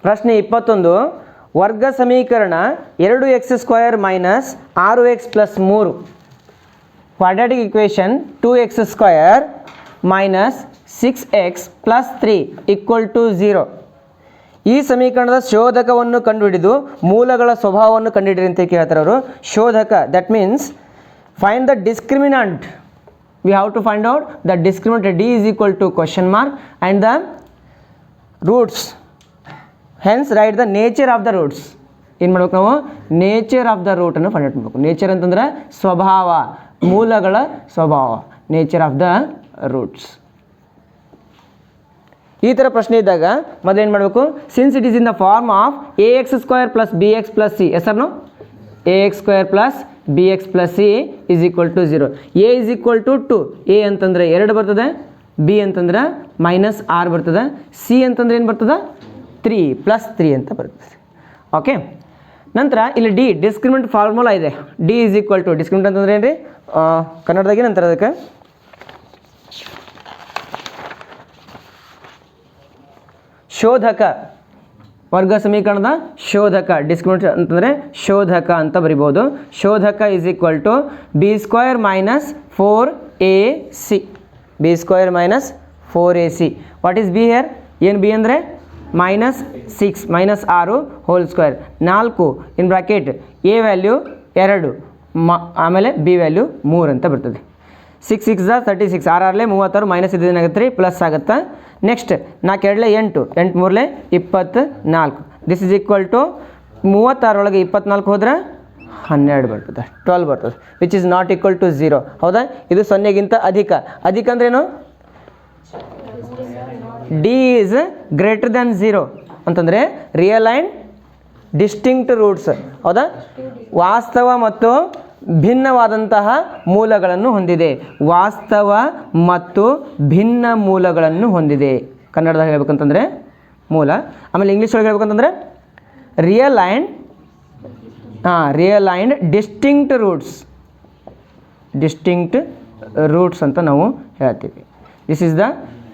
ಪ್ರಶ್ನೆ 21 ವರ್ಗ ಸಮೀಕರಣ 2x² minus 6x plus 3 quadratic equation 2x² minus 6x plus 3 equal to 0. ಈ ಸಮೀಕರಣದ ಶೋಧಕವನ್ನು ಕಂಡುಹಿಡಿದು ಮೂಲಗಳ ಸ್ವಭಾವವನ್ನು ಕಂಡುಹಿಡಿರಿ ಅಂತ ಕೇಳ್ತಾರೆ ಅವರು. ಶೋಧಕ that means find the discriminant. We have to find out the discriminant. D is equal to question mark and the roots. Hence write the nature of the roots. ಏನು ಮಾಡ್ಬೇಕು ನಾವು? ನೇಚರ್ ಆಫ್ ದ ರೂಟನ್ನು find out ಮಾಡಬೇಕು. Nature ಅಂತಂದರೆ ಸ್ವಭಾವ, ಮೂಲಗಳ ಸ್ವಭಾವ. Nature of the roots. ಈ ಥರ ಪ್ರಶ್ನೆ ಇದ್ದಾಗ ಮೊದಲೇನು ಮಾಡಬೇಕು? Since it is in the form of ax² plus bx plus C. ಹೆಸರು ax² plus bx plus C is equal to 0. a is equal to 2. a ಅಂತಂದರೆ 2 ಬರ್ತದೆ, b ಅಂತಂದ್ರೆ -6 ಬರ್ತದೆ, ಸಿ ಅಂತಂದ್ರೆ ಏನು ಬರ್ತದೆ? 3 ಪ್ಲಸ್ 3 ಅಂತ ಬರ್ತದೆ. ಓಕೆ. ನಂತರ ಇಲ್ಲಿ ಡಿ ಡಿಸ್ಕ್ರಿಮಿನೆಂಟ್ ಫಾರ್ಮುಲಾ ಇದೆ. D is equal to discriminant ಅಂತಂದ್ರೆ ಏನು ರೀ ಕನ್ನಡದಾಗೆ? ನಂತರ ಅದಕ್ಕೆ ಶೋಧಕ, ವರ್ಗ ಸಮೀಕರಣದ ಶೋಧಕ. ಡಿಸ್ಕ್ರಿಮಿನೆಂಟ್ ಅಂತಂದರೆ ಶೋಧಕ ಅಂತ ಬರಿಬೋದು. ಶೋಧಕ is equal to b² minus 4ac. b² minus 4ac. What is B here? ಏನು ಬಿ ಅಂದರೆ -6 -6 whole square. 4 in bracket A value 2 ಆಮೇಲೆ ಬಿ ವ್ಯಾಲ್ಯೂ 3 ಅಂತ ಬರ್ತದೆ. 6 6 36, 6 6 36, ಮೈನಸ್ ಇದೇನಾಗುತ್ತೆ ರೀ ಪ್ಲಸ್ ಆಗುತ್ತೆ. Next 4 2 8, 8 3 24. This is equal to 36 ಒಳಗೆ 24 ಹೋದ್ರೆ 12 ಬರ್ತದೆ, 12 ಬರ್ತದೆ, which is not equal to 0. ಹೌದಾ? ಇದು 0ಗಿಂತ ಅಧಿಕ. ಅಧಿಕ ಅಂದ್ರೇನು? ಡಿ ಈಸ್ ಗ್ರೇಟರ್ ದ್ಯಾನ್ 0 ಅಂತಂದರೆ ರಿಯಲ್ ಆ್ಯಂಡ್ ಡಿಸ್ಟಿಂಕ್ಟ್ ರೂಟ್ಸ್. ಹೌದಾ? ವಾಸ್ತವ ಮತ್ತು ಭಿನ್ನವಾದಂತಹ ಮೂಲಗಳನ್ನು ಹೊಂದಿದೆ. ವಾಸ್ತವ ಮತ್ತು ಭಿನ್ನ ಮೂಲಗಳನ್ನು ಹೊಂದಿದೆ. ಕನ್ನಡದಾಗ ಹೇಳ್ಬೇಕಂತಂದರೆ ಮೂಲ. ಆಮೇಲೆ ಇಂಗ್ಲೀಷ್ ಒಳಗೆ ಹೇಳ್ಬೇಕಂತಂದರೆ real and distinct roots. Distinct roots ಅಂತ ನಾವು ಹೇಳ್ತೀವಿ. This is the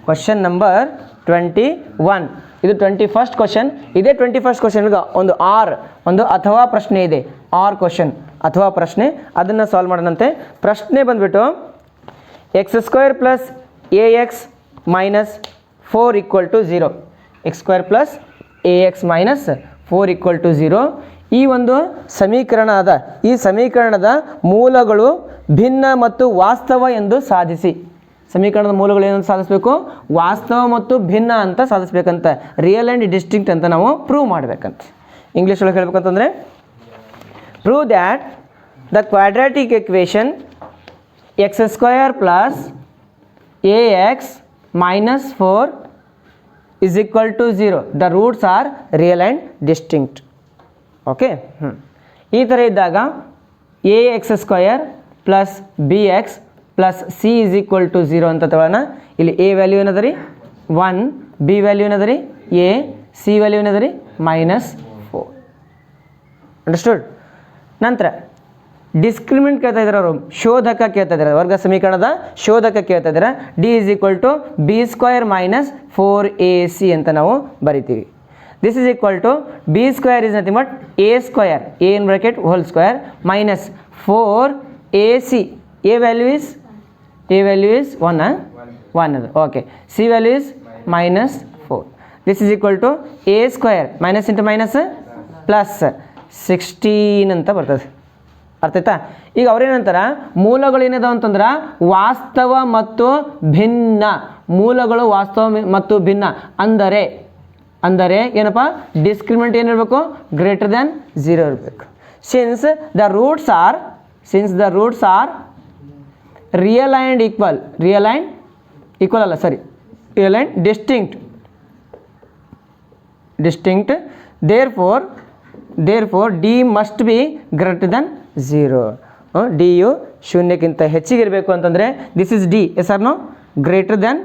question number 21. ಇದು 21st ಕ್ವಶನ್. ಇದೇ 21st ಕ್ವಶನ್ಗೆ ಒಂದು ಅಥವಾ ಪ್ರಶ್ನೆ ಇದೆ. ಆರ್ ಕ್ವಶನ್ ಅಥವಾ ಪ್ರಶ್ನೆ, ಅದನ್ನು ಸಾಲ್ವ್ ಮಾಡೋಣಂತೆ. ಪ್ರಶ್ನೆ ಬಂದುಬಿಟ್ಟು x² plus ax minus 4 equal to 0. x² plus ax minus 4 equal to 0. ಈ ಒಂದು ಸಮೀಕರಣ ಅದ. ಈ ಸಮೀಕರಣದ ಮೂಲಗಳು ಭಿನ್ನ ಮತ್ತು ವಾಸ್ತವ ಎಂದು ಸಾಧಿಸಿ. ಸಮೀಕರಣದ ಮೂಲಗಳು ಏನಂತ ಸಾಧಿಸಬೇಕು? ವಾಸ್ತವ ಮತ್ತು ಭಿನ್ನ ಅಂತ ಸಾಧಿಸ್ಬೇಕಂತ. ರಿಯಲ್ ಆ್ಯಂಡ್ ಡಿಸ್ಟಿಂಕ್ಟ್ ಅಂತ ನಾವು ಪ್ರೂವ್ ಮಾಡಬೇಕಂತ. ಇಂಗ್ಲೀಷ್ ಒಳಗೆ ಹೇಳ್ಬೇಕಂತಂದರೆ prove that the quadratic equation x² plus ax minus 4 is equal to 0. The roots are real and distinct. Okay. ಈ ಥರ ಇದ್ದಾಗ ax² plus bx plus c is equal to 0 ಅಂತ ತಗೊಳ್ಳೋಣ. ಇಲ್ಲಿ a ವ್ಯಾಲ್ಯೂ ಏನದ ರೀ 1, b ವ್ಯಾಲ್ಯೂ ಏನದ ರೀ a, c ವ್ಯಾಲ್ಯೂ ಏನದ ರೀ -4. ಅಂಡರ್ಸ್ಟುಡ್? ನಂತರ ಡಿಸ್ಕ್ರಿಮಿನೆಂಟ್ ಕೇಳ್ತಾ ಇದ್ದಾರೆ ಅವರು. ಶೋಧಕ ಕೇಳ್ತಾ ಇದ್ದಾರೆ. ವರ್ಗ ಸಮೀಕರಣದ ಶೋಧಕ ಕೇಳ್ತಾ ಇದ್ದಾರೆ. D is equal to b² minus 4ac ಅಂತ ನಾವು ಬರಿತೀವಿ. This is equal to b² is nothing but a² a in bracket whole square minus 4ac. a value is 1 ಅದು. Okay. C value is -4. This is equal to a² minus into minus plus 16 ಅಂತ ಬರ್ತದೆ. ಅರ್ಥ ಆಯ್ತಾ? ಈಗ ಅವ್ರೇನಂತಾರೆ, ಮೂಲಗಳು ಏನಿದಾವೆ ಅಂತಂದ್ರೆ ವಾಸ್ತವ ಮತ್ತು ಭಿನ್ನ. ಮೂಲಗಳು ವಾಸ್ತವ ಮತ್ತು ಭಿನ್ನ ಅಂದರೆ ಏನಪ್ಪ? ಡಿಸ್ಕ್ರಿಮಿನೆಂಟ್ ಏನಿರಬೇಕು? ಗ್ರೇಟರ್ ದ್ಯಾನ್ 0 ಇರಬೇಕು. Since the roots are real and equal. Real and distinct. therefore D must be greater than 0. ಡಿಯು ಶೂನ್ಯಕ್ಕಿಂತ ಹೆಚ್ಚಿಗೆ ಇರಬೇಕು ಅಂತಂದರೆ this is D. Yes or no? Greater than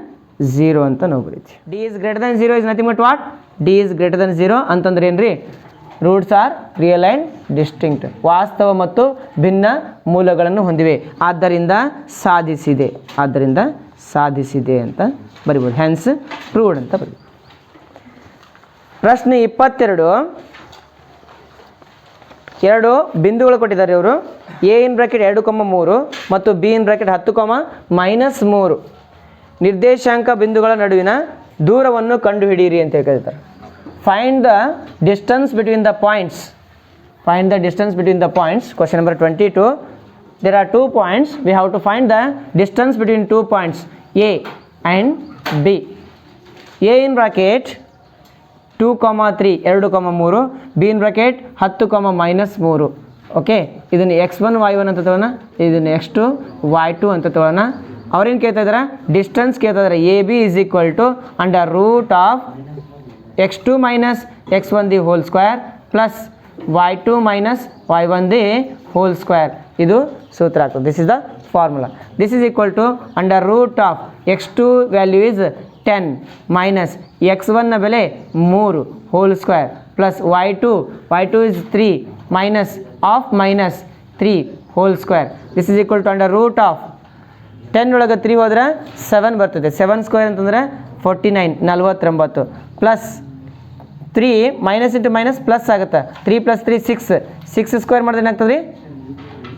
0 ಅಂತ ನಾವು ಬರೀತೀವಿ. D is greater than 0 is nothing but what? D is greater than 0 ಅಂತಂದ್ರೆ ಏನು ರೀ? Roots are real and distinct. ವಾಸ್ತವ ಮತ್ತು ಭಿನ್ನ ಮೂಲಗಳನ್ನು ಹೊಂದಿವೆ. ಆದ್ದರಿಂದ ಸಾಧಿಸಿದೆ ಅಂತ ಬರಿಬೋದು. ಹ್ಯಾನ್ಸ್ ಪ್ರೂವ್ಡ್ ಅಂತ ಬರೀಬೋದು. ಪ್ರಶ್ನೆ 22 ಎರಡು ಬಿಂದುಗಳು ಕೊಟ್ಟಿದ್ದಾರೆ ಇವರು. ಎ ಇನ್ ಬ್ರಾಕೆಟ್ 2,3 ಮತ್ತು ಬಿ ಇನ್ ಬ್ರಾಕೆಟ್ 10,-3 ನಿರ್ದೇಶಾಂಕ ಬಿಂದುಗಳ ನಡುವಿನ ದೂರವನ್ನು ಕಂಡುಹಿಡಿಯಿರಿ ಅಂತ ಹೇಳ್ತಾರೆ. Find the distance between the points. Find the distance between the points. Question number 22. There are 2 points. We have to find the distance between 2 points A and B. A in bracket 2,3 2,3 B in bracket 10,-3. Okay, ಇದನ್ನು x1 y1 ಅಂತ ತಗೋಣ, ಇದನ್ನು x2 y2 ಅಂತ ತಗೋಣ. ಅವ್ರೇನು ಕೇಳ್ತಾ ಇದ್ದಾರೆ? Distance ಕೇಳ್ತಾ ಇದ್ದಾರೆ. A B is equal to under root of x2 minus x1 the whole square plus y2 minus y1 the whole square. ಇದು ಸೂತ್ರ ಆಗ್ತದೆ. This is the formula. This is equal to under root of x2 value is 10 minus x1 ನ ಬೆಲೆ 3 whole square plus y2 is 3 minus of minus 3 whole square. This is equal to under root of 10 ಒಳಗೆ 3 ಹೋದರೆ 7 ಬರ್ತದೆ. 7 square ಅಂತಂದರೆ 49 49 plus 3 minus into minus plus ಆಗುತ್ತೆ. 3 + 3 6 square ಮಾಡಿದ್ರೆ ಏನಾಗ್ತದೆ ರೀ?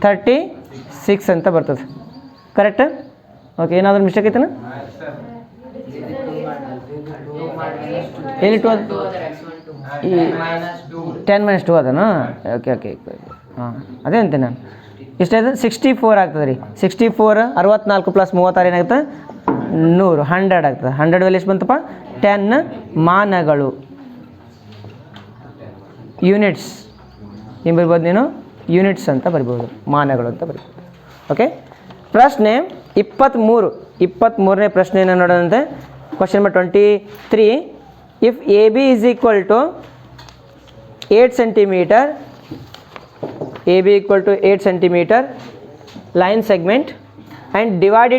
36 ಅಂತ ಬರ್ತದೆ. ಕರೆಕ್ಟ್? ಓಕೆ, ಏನಾದರೂ ಮಿಸ್ಟೇಕ್ ಐತೇನ? ಎಲ್ಲಿ 2 ಈ 10 - 2 ಅದನಾ? ಓಕೆ ಓಕೆ ಹಾಂ, ಅದೇ ಅಂತೆ ನಾನು. ಇಷ್ಟಾಯ್ತು, 64 ಆಗ್ತದೆ ರೀ. 64 64 + 36 ಏನಾಗುತ್ತೆ? 100 100 ಆಗ್ತದೆ. 100 ವ್ಯಾಲ್ಯೂ ಎಷ್ಟು ಬಂತಪ್ಪ? 10 ಮಾನಗಳು, ಯೂನಿಟ್ಸ್. ಏನು ಬರ್ಬೋದು ನೀನು? ಯೂನಿಟ್ಸ್ ಅಂತ ಬರ್ಬೋದು, ಮಾನಗಳು ಅಂತ ಬರ್ಬೋದು. ಓಕೆ, ಪ್ರಶ್ನೆ 23ನೇ ಪ್ರಶ್ನೆಯನ್ನು ನೋಡೋದಂತೆ. Question number 23. If A B is equal to 8 centimetre, A B equal to 8 centimetre line segment and divide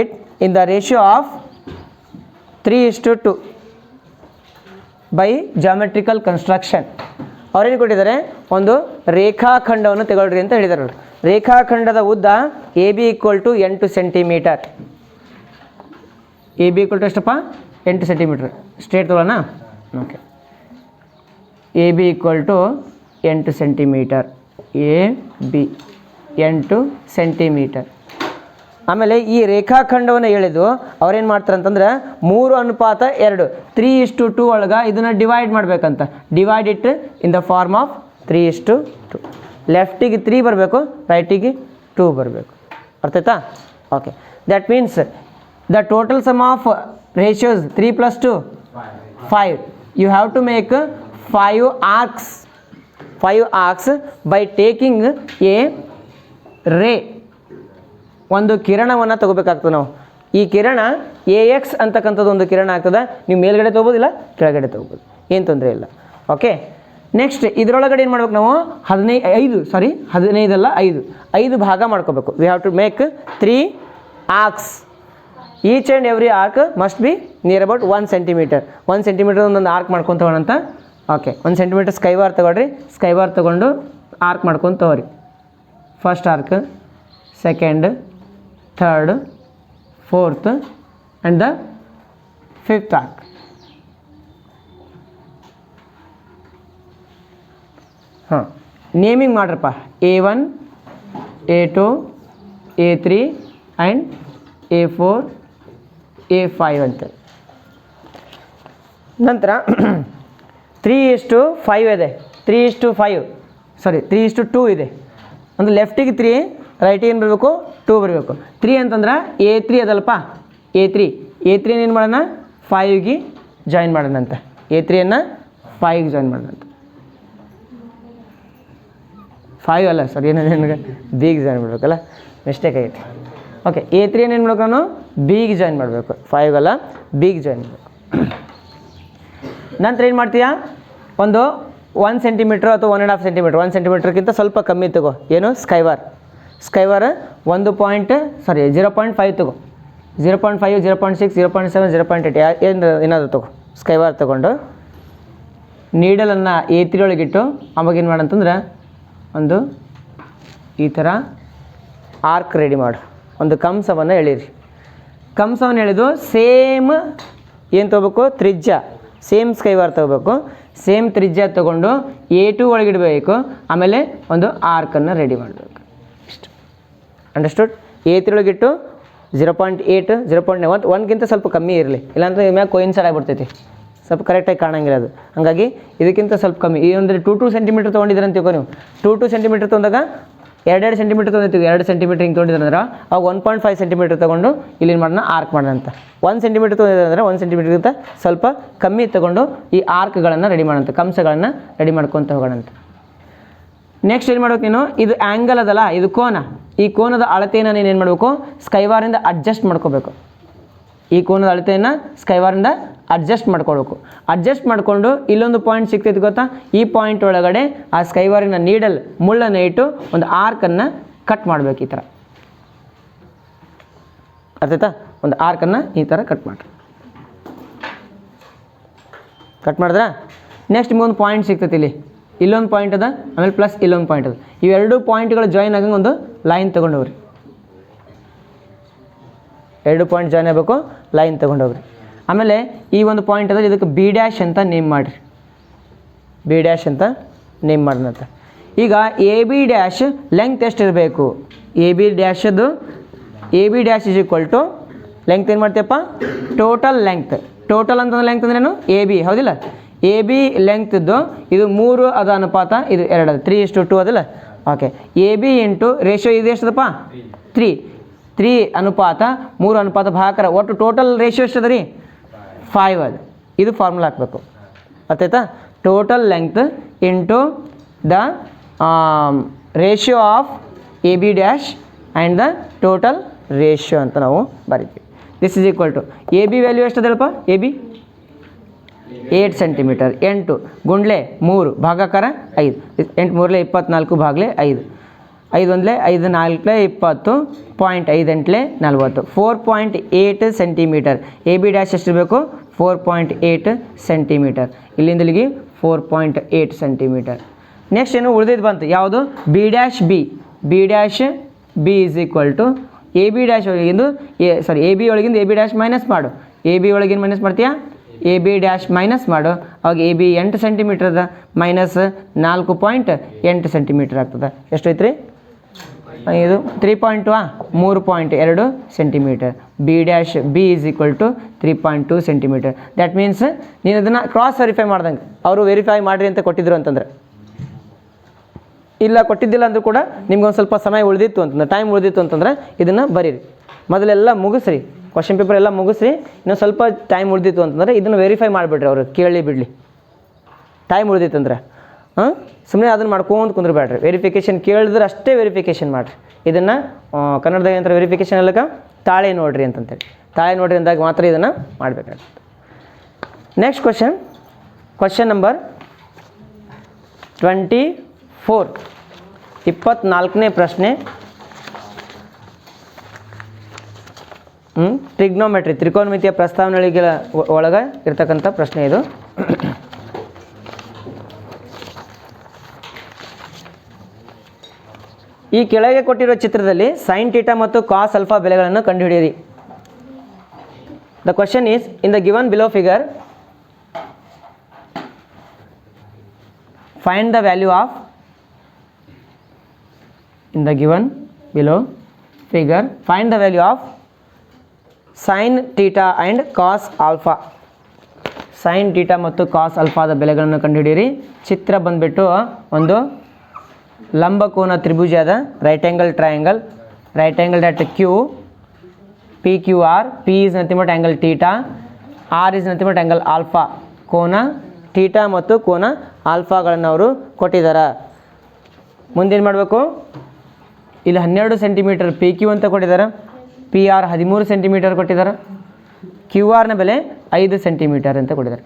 it in the ratio of 3:2 by geometrical construction. ಅವ್ರೇನು ಕೊಟ್ಟಿದ್ದಾರೆ? ಒಂದು ರೇಖಾಖಂಡವನ್ನು ತಗೊಳ್ರಿ ಅಂತ ಹೇಳಿದ್ದಾರೆ ನೋಡಿ. ರೇಖಾಖಂಡದ ಉದ್ದ A B equal to 8 centimetre. A B equal to ಎಷ್ಟಪ್ಪ? 8 ಸೆಂಟಿಮೀಟ್ರ್. ಸ್ಟ್ರೇಟ್ ತಗೊಳ್ಳೋಣ. Okay, A B equal to 8 centimetre. A B 8 centimetre. ಆಮೇಲೆ ಈ ರೇಖಾಖಂಡವನ್ನು ಎಳೆದು ಅವ್ರೇನು ಮಾಡ್ತಾರೆ ಅಂತಂದ್ರೆ 3:2 3:2 ಒಳಗೆ ಇದನ್ನು ಡಿವೈಡ್ ಮಾಡಬೇಕಂತ. Divide it in the form of 3:2. ಲೆಫ್ಟಿಗೆ 3 ಬರಬೇಕು, ರೈಟಿಗೆ 2 ಬರಬೇಕು. ಅರ್ಥ ಆಯ್ತಾ? Okay, that means the total sum of ratios 3 + 2 5. You have to make 5 arcs by taking a ray. ಒಂದು ಕಿರಣವನ್ನು ತಗೋಬೇಕಾಗ್ತದೆ ನಾವು. ಈ ಕಿರಣ AX ಅಂತಕ್ಕಂಥದ್ದು ಒಂದು ಕಿರಣ ಆಗ್ತದೆ. ನೀವು ಮೇಲ್ಗಡೆ ತೊಗೋಬೋದಿಲ್ಲ, ಕೆಳಗಡೆ ತೊಗೋಬೋದು, ಏನು ತೊಂದರೆ ಇಲ್ಲ. ಓಕೆ, ನೆಕ್ಸ್ಟ್ ಇದರೊಳಗಡೆ ಏನು ಮಾಡ್ಬೇಕು ನಾವು? 5 ಭಾಗ ಮಾಡ್ಕೋಬೇಕು. We have to make 3 arcs. Each and every arc must be near about 1 centimetre. 1 centimetre ಒಂದೊಂದು ಆರ್ಕ್ ಮಾಡ್ಕೊಂಡು ತಗೊಳ್ಳೋಂತ. ಓಕೆ, 1 ಸೆಂಟಿಮೀಟರ್ ಸ್ಕೈವಾರ್ ತೊಗೊಳ್ರಿ. ಸ್ಕೈವಾರ್ ತೊಗೊಂಡು ಆರ್ಕ್ ಮಾಡ್ಕೊಂಡು ತಗೋರಿ. First arc, second, third, fourth and the 5th arc. ಹಾಂ, ನೇಮಿಂಗ್ ಮಾಡ್ರಪ್ಪ. A1, A2, A3 ಆ್ಯಂಡ್ A4, A5 ಅಂತ. ನಂತರ 3:5 ಇದೆ. 3:2 ಇದೆ. ಒಂದು ಲೆಫ್ಟಿಗೆ 3, ರೈಟಿಗೆ ಏನು ಬರಬೇಕು? 2 ಬರಬೇಕು. 3 ಅಂತಂದ್ರೆ A3 ಅದಲ್ಪ. A3 ಏನು ಮಾಡೋಣ? 5ಗೆ ಜಾಯಿನ್ ಮಾಡೋಣ ಅಂತ. A3ಯನ್ನು 5ಗೆ ಜಾಯಿನ್ ಮಾಡೋಣ ಅಂತ. 5 ಅಲ್ಲ, ಸರಿ, ನನಗೆ ಬಿಗೆ ಜಾಯಿನ್ ಮಾಡಬೇಕಲ್ಲ, ಮಿಸ್ಟೇಕ್ ಆಗೈತೆ. ಓಕೆ, A3 ಏನು ಮಾಡ್ಬೇಕು? ನಾನು ಬಿಗೆ ಜಾಯಿನ್ ಮಾಡಬೇಕು. 5 ಅಲ್ಲ, ಬಿಗೆ ಜಾಯಿನ್ ಮಾಡಬೇಕು. ನಂತರ ಏನು ಮಾಡ್ತೀಯಾ? ಒಂದು 1 ಸೆಂಟಿಮೀಟ್ರ್ ಅಥವಾ 1.5 ಸೆಂಟಿಮೀಟ್ರ್, 1 ಸೆಂಟಿಮೀಟ್ರ್ಗಿಂತ ಸ್ವಲ್ಪ ಕಮ್ಮಿ ತಗೋ. ಏನು? ಸ್ಕೈವಾರ್ 0.5 ತಗೋ. 0.5, 0.6, 0.7, 0.8 ಏನಾದರೂ ತಗೋ. ಸ್ಕೈವಾರ್ ತೊಗೊಂಡು ನೀಡಲನ್ನು A3 ಒಳಗಿಟ್ಟು ಅವಾಗ ಏನು ಮಾಡಂತಂದ್ರೆ ಒಂದು ಈ ಥರ ಆರ್ಕ್ ರೆಡಿ ಮಾಡು. ಒಂದು ಕಂಸವನ್ನು ಎಳೀರಿ. ಕಂಸವನ್ನು ಎಳೆದು ಸೇಮ್ ಏನು ತೊಗೋಬೇಕು? ತ್ರಿಜ್ಯ ಸೇಮ್ ಸ್ಕೈವಾರ್ ತಗೋಬೇಕು, ಸೇಮ್ ತ್ರಿಜ್ಯ ತೊಗೊಂಡು A2 ಒಳಗಿಡಬೇಕು, ಆಮೇಲೆ ಒಂದು ಆರ್ಕನ್ನು ರೆಡಿ ಮಾಡಬೇಕು. ಇಷ್ಟು ಅಂಡರ್ಸ್ಟುಡ್. A3 ಒಳಗಿಟ್ಟು 0.8 0.9 1ಗಿಂತ ಸ್ವಲ್ಪ ಕಮ್ಮಿ ಇರಲಿ, ಇಲ್ಲಾಂದರೆ ಮ್ಯಾಗ ಕೊಯಿನ್ಸೈಡ್ ಆಗಿಬಿಡ್ತೈತಿ, ಸ್ವಲ್ಪ ಕರೆಕ್ಟಾಗಿ ಕಾಣಂಗಿಲ್ಲ ಅದು. ಹಾಗಾಗಿ ಇದಕ್ಕಿಂತ ಸ್ವಲ್ಪ ಕಮ್ಮಿ. ಈ ಒಂದು 2 ಸೆಂಟಿಮೀಟರ್ ತೊಗೊಂಡಿದ್ರೆ ಅಂತ ತಿಳ್ಕೊ ನೀವು. 2 ಸೆಂಟಿಮೀಟರ್ ತೊಗೊಂಡಾಗ 2 ಸೆಂಟಿಮೀಟರ್ ತೊಗೊಂಡಿರ್ತೀವಿ, 2 ಸೆಂಟಿಮೀಟರ್ ಹಿಂಗೆ ತೊಗೊಂಡಿದ್ರೆ ಅವಾಗ 1.5 ಸೆಂಟಿಮೀಟರ್ ತೊಗೊಂಡು ಇಲ್ಲಿ ಮಾಡೋಣ ಆರ್ಕ್ ಮಾಡೋಣ ಅಂತ. 1 ಸೆಂಟಿಮೀಟರ್ ತೊಗೊಂಡಿದ್ರೆ 1 ಸೆಂಟಿಮೀಟರ್ಗಿಂತ ಸ್ವಲ್ಪ ಕಮ್ಮಿ ತೊಗೊಂಡು ಈ ಆರ್ಕ್ಗಳನ್ನು ರೆಡಿ ಮಾಡೋಂಥ, ಕಂಸಗಳನ್ನು ರೆಡಿ ಮಾಡ್ಕೊತ ಹೋಗೋಣಂತ. ನೆಕ್ಸ್ಟ್ ಏನು ಮಾಡ್ಬೇಕು ನೀನು, ಇದು ಆ್ಯಂಗಲ್ ಅದಲ್ಲ, ಇದು ಕೋನ. ಈ ಕೋನದ ಅಳತೆಯನ್ನು ನೀನು ಏನು ಮಾಡಬೇಕು, ಸ್ಕೈವಾರಿಂದ ಅಡ್ಜಸ್ಟ್ ಮಾಡ್ಕೋಬೇಕು. ಈ ಕೋನದ ಅಳತೆಯನ್ನು ಸ್ಕೈವಾರಿಂದ ಅಡ್ಜಸ್ಟ್ ಮಾಡ್ಕೊಳ್ಬೇಕು. ಅಡ್ಜಸ್ಟ್ ಮಾಡಿಕೊಂಡು ಇಲ್ಲೊಂದು ಪಾಯಿಂಟ್ ಸಿಗ್ತೈತೆ ಗೊತ್ತಾ, ಈ ಪಾಯಿಂಟ್ ಒಳಗಡೆ ಆ ಸ್ಕೈವಾರಿನ ನೀಡಲ್ ಮುಳ್ಳನ್ನು ಇಟ್ಟು ಒಂದು ಆರ್ಕನ್ನು ಕಟ್ ಮಾಡಬೇಕು. ಈ ಥರ ಅರ್ಥಾಯ್ತಾ, ಒಂದು ಆರ್ಕನ್ನು ಈ ಥರ ಕಟ್ ಮಾಡಿರಿ. ಕಟ್ ಮಾಡಿದ್ರಾ ನೆಕ್ಸ್ಟ್ ನಿಮಗೊಂದು ಪಾಯಿಂಟ್ ಸಿಗ್ತೈತಿ, ಇಲ್ಲೊಂದು ಪಾಯಿಂಟ್ ಅದ, ಆಮೇಲೆ ಪ್ಲಸ್ ಇಲ್ಲೊಂದು ಪಾಯಿಂಟ್ ಅದ. ಇವೆರಡು ಪಾಯಿಂಟ್ಗಳು ಜಾಯಿನ್ ಆಗಂಗೆ ಒಂದು ಲೈನ್ ತೊಗೊಂಡೋಗ್ರಿ. 2 ಪಾಯಿಂಟ್ ಜಾಯಿನ್ ಆಗಬೇಕು, ಲೈನ್ ತೊಗೊಂಡೋಗ್ರಿ. ಆಮೇಲೆ ಈ ಒಂದು ಪಾಯಿಂಟ್ ಅದ, ಇದಕ್ಕೆ B' ಅಂತ ನೇಮ್ ಮಾಡಿರಿ. B' ಅಂತ ನೇಮ್ ಮಾಡೋಣಂತ. ಈಗ AB' ಲೆಂತ್ ಎಷ್ಟು ಇರಬೇಕು, AB' is equal to length ಏನು ಮಾಡ್ತೀಯಪ್ಪ, ಟೋಟಲ್ ಲೆಂತ್. ಟೋಟಲ್ ಅಂತಂದ್ರೆ ಲೆಂತ್ ಅಂದ್ರೇನು, AB ಹೌದಿಲ್ಲ. AB ಲೆಂತ್ ಇದ್ದು ಇದು 3 ಅದ ಅನುಪಾತ, ಇದು 2 ಅದ, 3:2 ಅದಿಲ್ಲ. ಓಕೆ, AB ಇಂಟು ರೇಷಿಯೋ ಇದು ಎಷ್ಟದಪ್ಪ, 3 ಅನುಪಾತ 3 ಅನುಪಾತ ಭಾಗಕರ, ಒಟ್ಟು ಟೋಟಲ್ ರೇಷಿಯೋ ಎಷ್ಟದ ರೀ, 5 ಅದು. ಇದು ಫಾರ್ಮುಲಾ ಹಾಕಬೇಕು, ಅರ್ಥಾಯ್ತಾ. Total length into the ratio of AB' and the total ratio ಅಂತ ನಾವು ಬರೀತೀವಿ. This is equal to AB value ಎಷ್ಟದಲ್ಲಪ್ಪ, AB 8 ಸೆಂಟಿಮೀಟರ್, 8 ಗುಂಡ್ಲೆ 3 ಭಾಗಾಕಾರ 5, 8 3 24 ಭಾಗಲೆ 5, 5 1 5 4 20, 0.5 8 40, 4.8 ಸೆಂಟಿಮೀಟರ್. AB' ಎಷ್ಟಿರಬೇಕು, 4.8 ಸೆಂಟಿಮೀಟರ್. ಇಲ್ಲಿಂದ ಇಲ್ಲಿಗೆ 4.8 ಸೆಂಟಿಮೀಟರ್. ನೆಕ್ಸ್ಟ್ ಏನು ಉಳಿದಿದ್ದು ಬಂತು, ಯಾವುದು, B' is equal to AB' ಒಳಗಿಂದು AB ಒಳಗಿಂದು AB' ಮೈನಸ್ ಮಾಡು. AB ಒಳಗಿಂದ ಮೈನಸ್ ಮಾಡ್ತೀಯಾ, AB' ಮೈನಸ್ ಮಾಡು. ಅವಾಗ AB 8 ಸೆಂಟಿಮೀಟರ್ ಅದ, ಮೈನಸ್ 4.8 ಸೆಂಟಿಮೀಟರ್ ಆಗ್ತದೆ. ಎಷ್ಟು ಐತ್ರಿ, ಇದು 3.2 centimetre. B is equal to 3.2 centimetre. That means ನೀನು ಅದನ್ನು ಕ್ರಾಸ್ ವೆರಿಫೈ ಮಾಡ್ದಂಗೆ, ಅವರು ವೆರಿಫೈ ಮಾಡಿರಿ ಅಂತ ಕೊಟ್ಟಿದ್ರು ಅಂತಂದ್ರೆ, ಇಲ್ಲ ಕೊಟ್ಟಿದ್ದಿಲ್ಲ ಅಂದರೂ ಕೂಡ ನಿಮ್ಗೊಂದು ಸ್ವಲ್ಪ ಸಮಯ ಉಳಿದಿತ್ತು ಅಂತಂದ್ರೆ, ಟೈಮ್ ಉಳಿದಿತ್ತು ಅಂತಂದ್ರೆ ಇದನ್ನು ಬರೀರಿ. ಮೊದಲೆಲ್ಲ ಮುಗಿಸ್ರಿ, ಕ್ವಶನ್ ಪೇಪರ್ ಎಲ್ಲ ಮುಗಿಸ್ರಿ. ಇನ್ನೊಂದು ಸ್ವಲ್ಪ ಟೈಮ್ ಉಳಿದಿತ್ತು ಅಂತಂದರೆ ಇದನ್ನು ವೆರಿಫೈ ಮಾಡಿಬಿಡ್ರಿ, ಅವರು ಕೇಳಿ ಬಿಡಲಿ. ಟೈಮ್ ಉಳಿದಿತ್ತು ಅಂದರೆ ಸುಮ್ಮನೆ ಅದನ್ನು ಮಾಡ್ಕೊಂಡು ಕುಂದ್ರಬೇಡ್ರಿ. ವೆರಿಫಿಕೇಷನ್ ಕೇಳಿದ್ರೆ ಅಷ್ಟೇ ವೆರಿಫಿಕೇಷನ್ ಮಾಡಿರಿ. ಇದನ್ನು ಕನ್ನಡದಾಗ ಏನಂತಾರೆ, ವೆರಿಫಿಕೇಷನ್ ಎಲ್ಲಕ ತಾಳೆ ನೋಡ್ರಿ ಅಂತಂತೇಳಿ, ತಾಳೆ ನೋಡ್ರಿ ಅಂದಾಗ ಮಾತ್ರ ಇದನ್ನು ಮಾಡಬೇಕಾಗುತ್ತೆ. ನೆಕ್ಸ್ಟ್ ಕ್ವಶನ್ ನಂಬರ್ 24, 24ನೇ ಪ್ರಶ್ನೆ. ಟ್ರಿಗ್ನೋಮೆಟ್ರಿ, ತ್ರಿಕೋನಮಿತಿಯ ಪ್ರಸ್ತಾವನೆಗಳ ಒಳಗೆ ಇರ್ತಕ್ಕಂಥ ಪ್ರಶ್ನೆ ಇದು. ಈ ಕೆಳಗೆ ಕೊಟ್ಟಿರೋ ಚಿತ್ರದಲ್ಲಿ ಸೈನ್ ಥೀಟಾ ಮತ್ತು ಕಾಸ್ ಆಲ್ಫಾ ಬೆಲೆಗಳನ್ನು ಕಂಡುಹಿಡಿಯಿರಿ. The question is, in the given below figure find the value of, in the given below figure find the value of sin theta and cos alpha. sin theta ಮತ್ತು cos alpha the ಬೆಲೆಗಳನ್ನು ಕಂಡುಹಿಡಿಯಿರಿ. ಚಿತ್ರ ಬಂದ್ಬಿಟ್ಟು ಒಂದು ಲಂಬಕೋನ ತ್ರಿಭುಜ ಅದ, right angle triangle, right angle at Q, PQR, P is nothing but angle theta, R is nothing but angle alpha. ಕೋನ theta ಮತ್ತು ಕೋನ ಆಲ್ಫಾಗಳನ್ನು ಅವರು ಕೊಟ್ಟಿದ್ದಾರೆ. ಮುಂದೇನು ಮಾಡಬೇಕು, ಇಲ್ಲಿ 12 ಸೆಂಟಿಮೀಟರ್ PQ ಅಂತ ಕೊಟ್ಟಿದ್ದಾರೆ, PR 13 ಸೆಂಟಿಮೀಟರ್ ಕೊಟ್ಟಿದ್ದಾರೆ, QR ನ ಬೆಲೆ 5 ಸೆಂಟಿಮೀಟರ್ ಅಂತ ಕೊಟ್ಟಿದ್ದಾರೆ.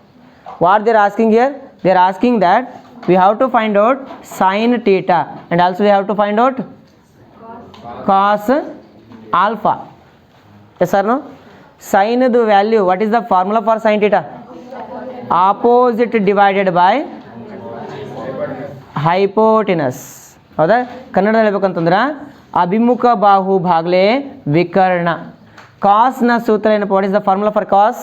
What they are asking here, they are asking that we have to find out sine theta and also we have to find out cos alpha. Yes or no? ಸೈನ್ದು value, what is the formula for sine theta? Opposite divided by hypotenuse. ಹೌದಾ? ಕನ್ನಡ ಹೇಳ್ಬೇಕಂತಂದ್ರೆ ಅಭಿಮುಖ ಬಾಹು ಭಾಗಲೆ ವಿಕರ್ಣ. ಕಾಸ್ನ ಸೂತ್ರ ಏನಪ್ಪ, what is the formula for cos?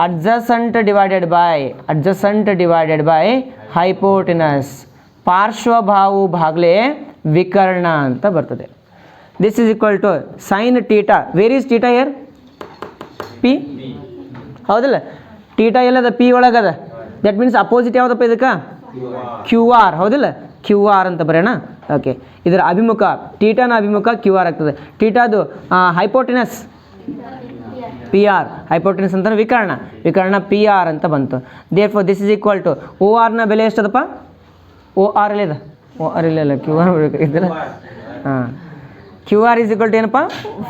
adjacent divided by hypotenuse ಪಾರ್ಶ್ವಭಾವು ಭಾಗಲೇ ವಿಕರ್ಣ ಅಂತ ಬರ್ತದೆ. This is equal to sine theta. Where is theta here? P ಹೌದಲ್ಲ, ಟೀಟಾ ಎಲ್ಲದ ಪಿ ಒಳಗದ. ದಟ್ ಮೀನ್ಸ್ ಅಪೋಸಿಟ್ ಯಾವುದಪ್ಪ ಇದಕ್ಕೆ? Q R. ಹೌದಿಲ್ಲ, ಕ್ಯೂ ಆರ್ ಅಂತ ಬರೋಣ. ಓಕೆ, ಇದರ ಅಭಿಮುಖ ಟೀಟಾನ ಅಭಿಮುಖ ಕ್ಯೂ ಆರ್ ಆಗ್ತದೆ. ಟೀಟಾದು ಹೈಪೋಟೆನಸ್ ಪಿ ಆರ್. ಹೈಪೋಟೆನಸ್ ಅಂತ ವಿಕರ್ಣ ಪಿ ಆರ್ ಅಂತ ಬಂತು. Therefore this is equal to O ಆರ್ನ ಬೆಲೆ ಎಷ್ಟದಪ್ಪ? ಓ ಆರ್ ಇಲ್ಲ, ಓ ಆರ್ ಇಲ್ಲ, ಕ್ಯೂ ಆರ್ ಇದ್ದಲ್ಲ. ಹಾಂ, Q R is equal to ಏನಪ್ಪ?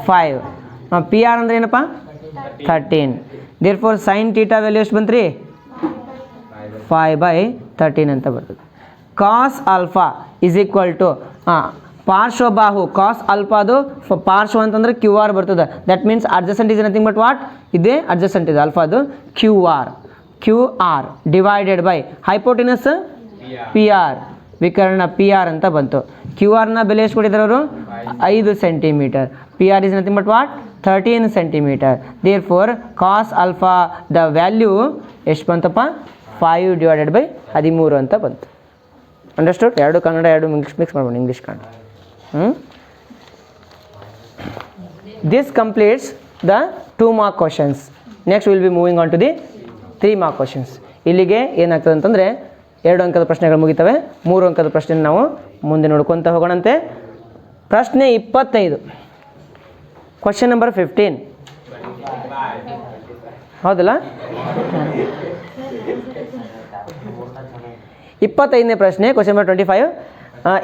5. ಪಿ ಆರ್ ಅಂದ್ರೆ ಏನಪ್ಪ? 13. Therefore sine theta value ಎಷ್ಟು ಬಂತು ರೀ? 5/13 ಅಂತ ಬರ್ತದೆ. Cos alpha is equal to ಪಾರ್ಶ್ವಬಾಹು. ಕಾಸ್ ಆಲ್ಫಾದು ಪಾರ್ಶ್ವ ಅಂತಂದ್ರೆ ಕ್ಯೂ ಆರ್ ಬರ್ತದೆ. That means adjacent is nothing but what? ಇದೇ ಅಡ್ಜಸೆಂಟ್ ಇದೆ ಆಲ್ಫಾದು Q R divided by hypotenuse P R. ವಿಕರ್ಣ ಪಿ ಆರ್ ಅಂತ ಬಂತು. ಕ್ಯೂ ಆರ್ನ ಬೆಲೆ ಎಷ್ಟು ಕೊಟ್ಟಿದ್ದಾರೆ ಅವರು? 5 centimetre. P R is nothing but what? 13 centimetre. Therefore cos alpha the value ಎಷ್ಟು ಬಂತಪ್ಪ? 5/13 ಅಂತ ಬಂತು. ಅಂಡರ್ಸ್ಟುಡ್? ಎರಡು ಕನ್ನಡ ಎರಡು ಮಿಕ್ಸ್ ಮಾಡ್ಬೋದು, English Kannada. This completes the 2 mark questions. Next will be moving on to the 3 mark questions. ಇಲ್ಲಿಗೆ ಏನಾಗ್ತದೆ ಅಂತಂದರೆ 2 ಅಂಕದ ಪ್ರಶ್ನೆಗಳು ಮುಗಿತವೆ. 3 ಅಂಕದ ಪ್ರಶ್ನೆ ನಾವು ಮುಂದೆ ನೋಡ್ಕೊತ ಹೋಗೋಣಂತೆ. ಪ್ರಶ್ನೆ 25, ಕ್ವಶನ್ ನಂಬರ್ 15. ಹೌದಲ್ಲ? 25ನೇ ಪ್ರಶ್ನೆ, ಕ್ವಶನ್ ನಂಬರ್ 25.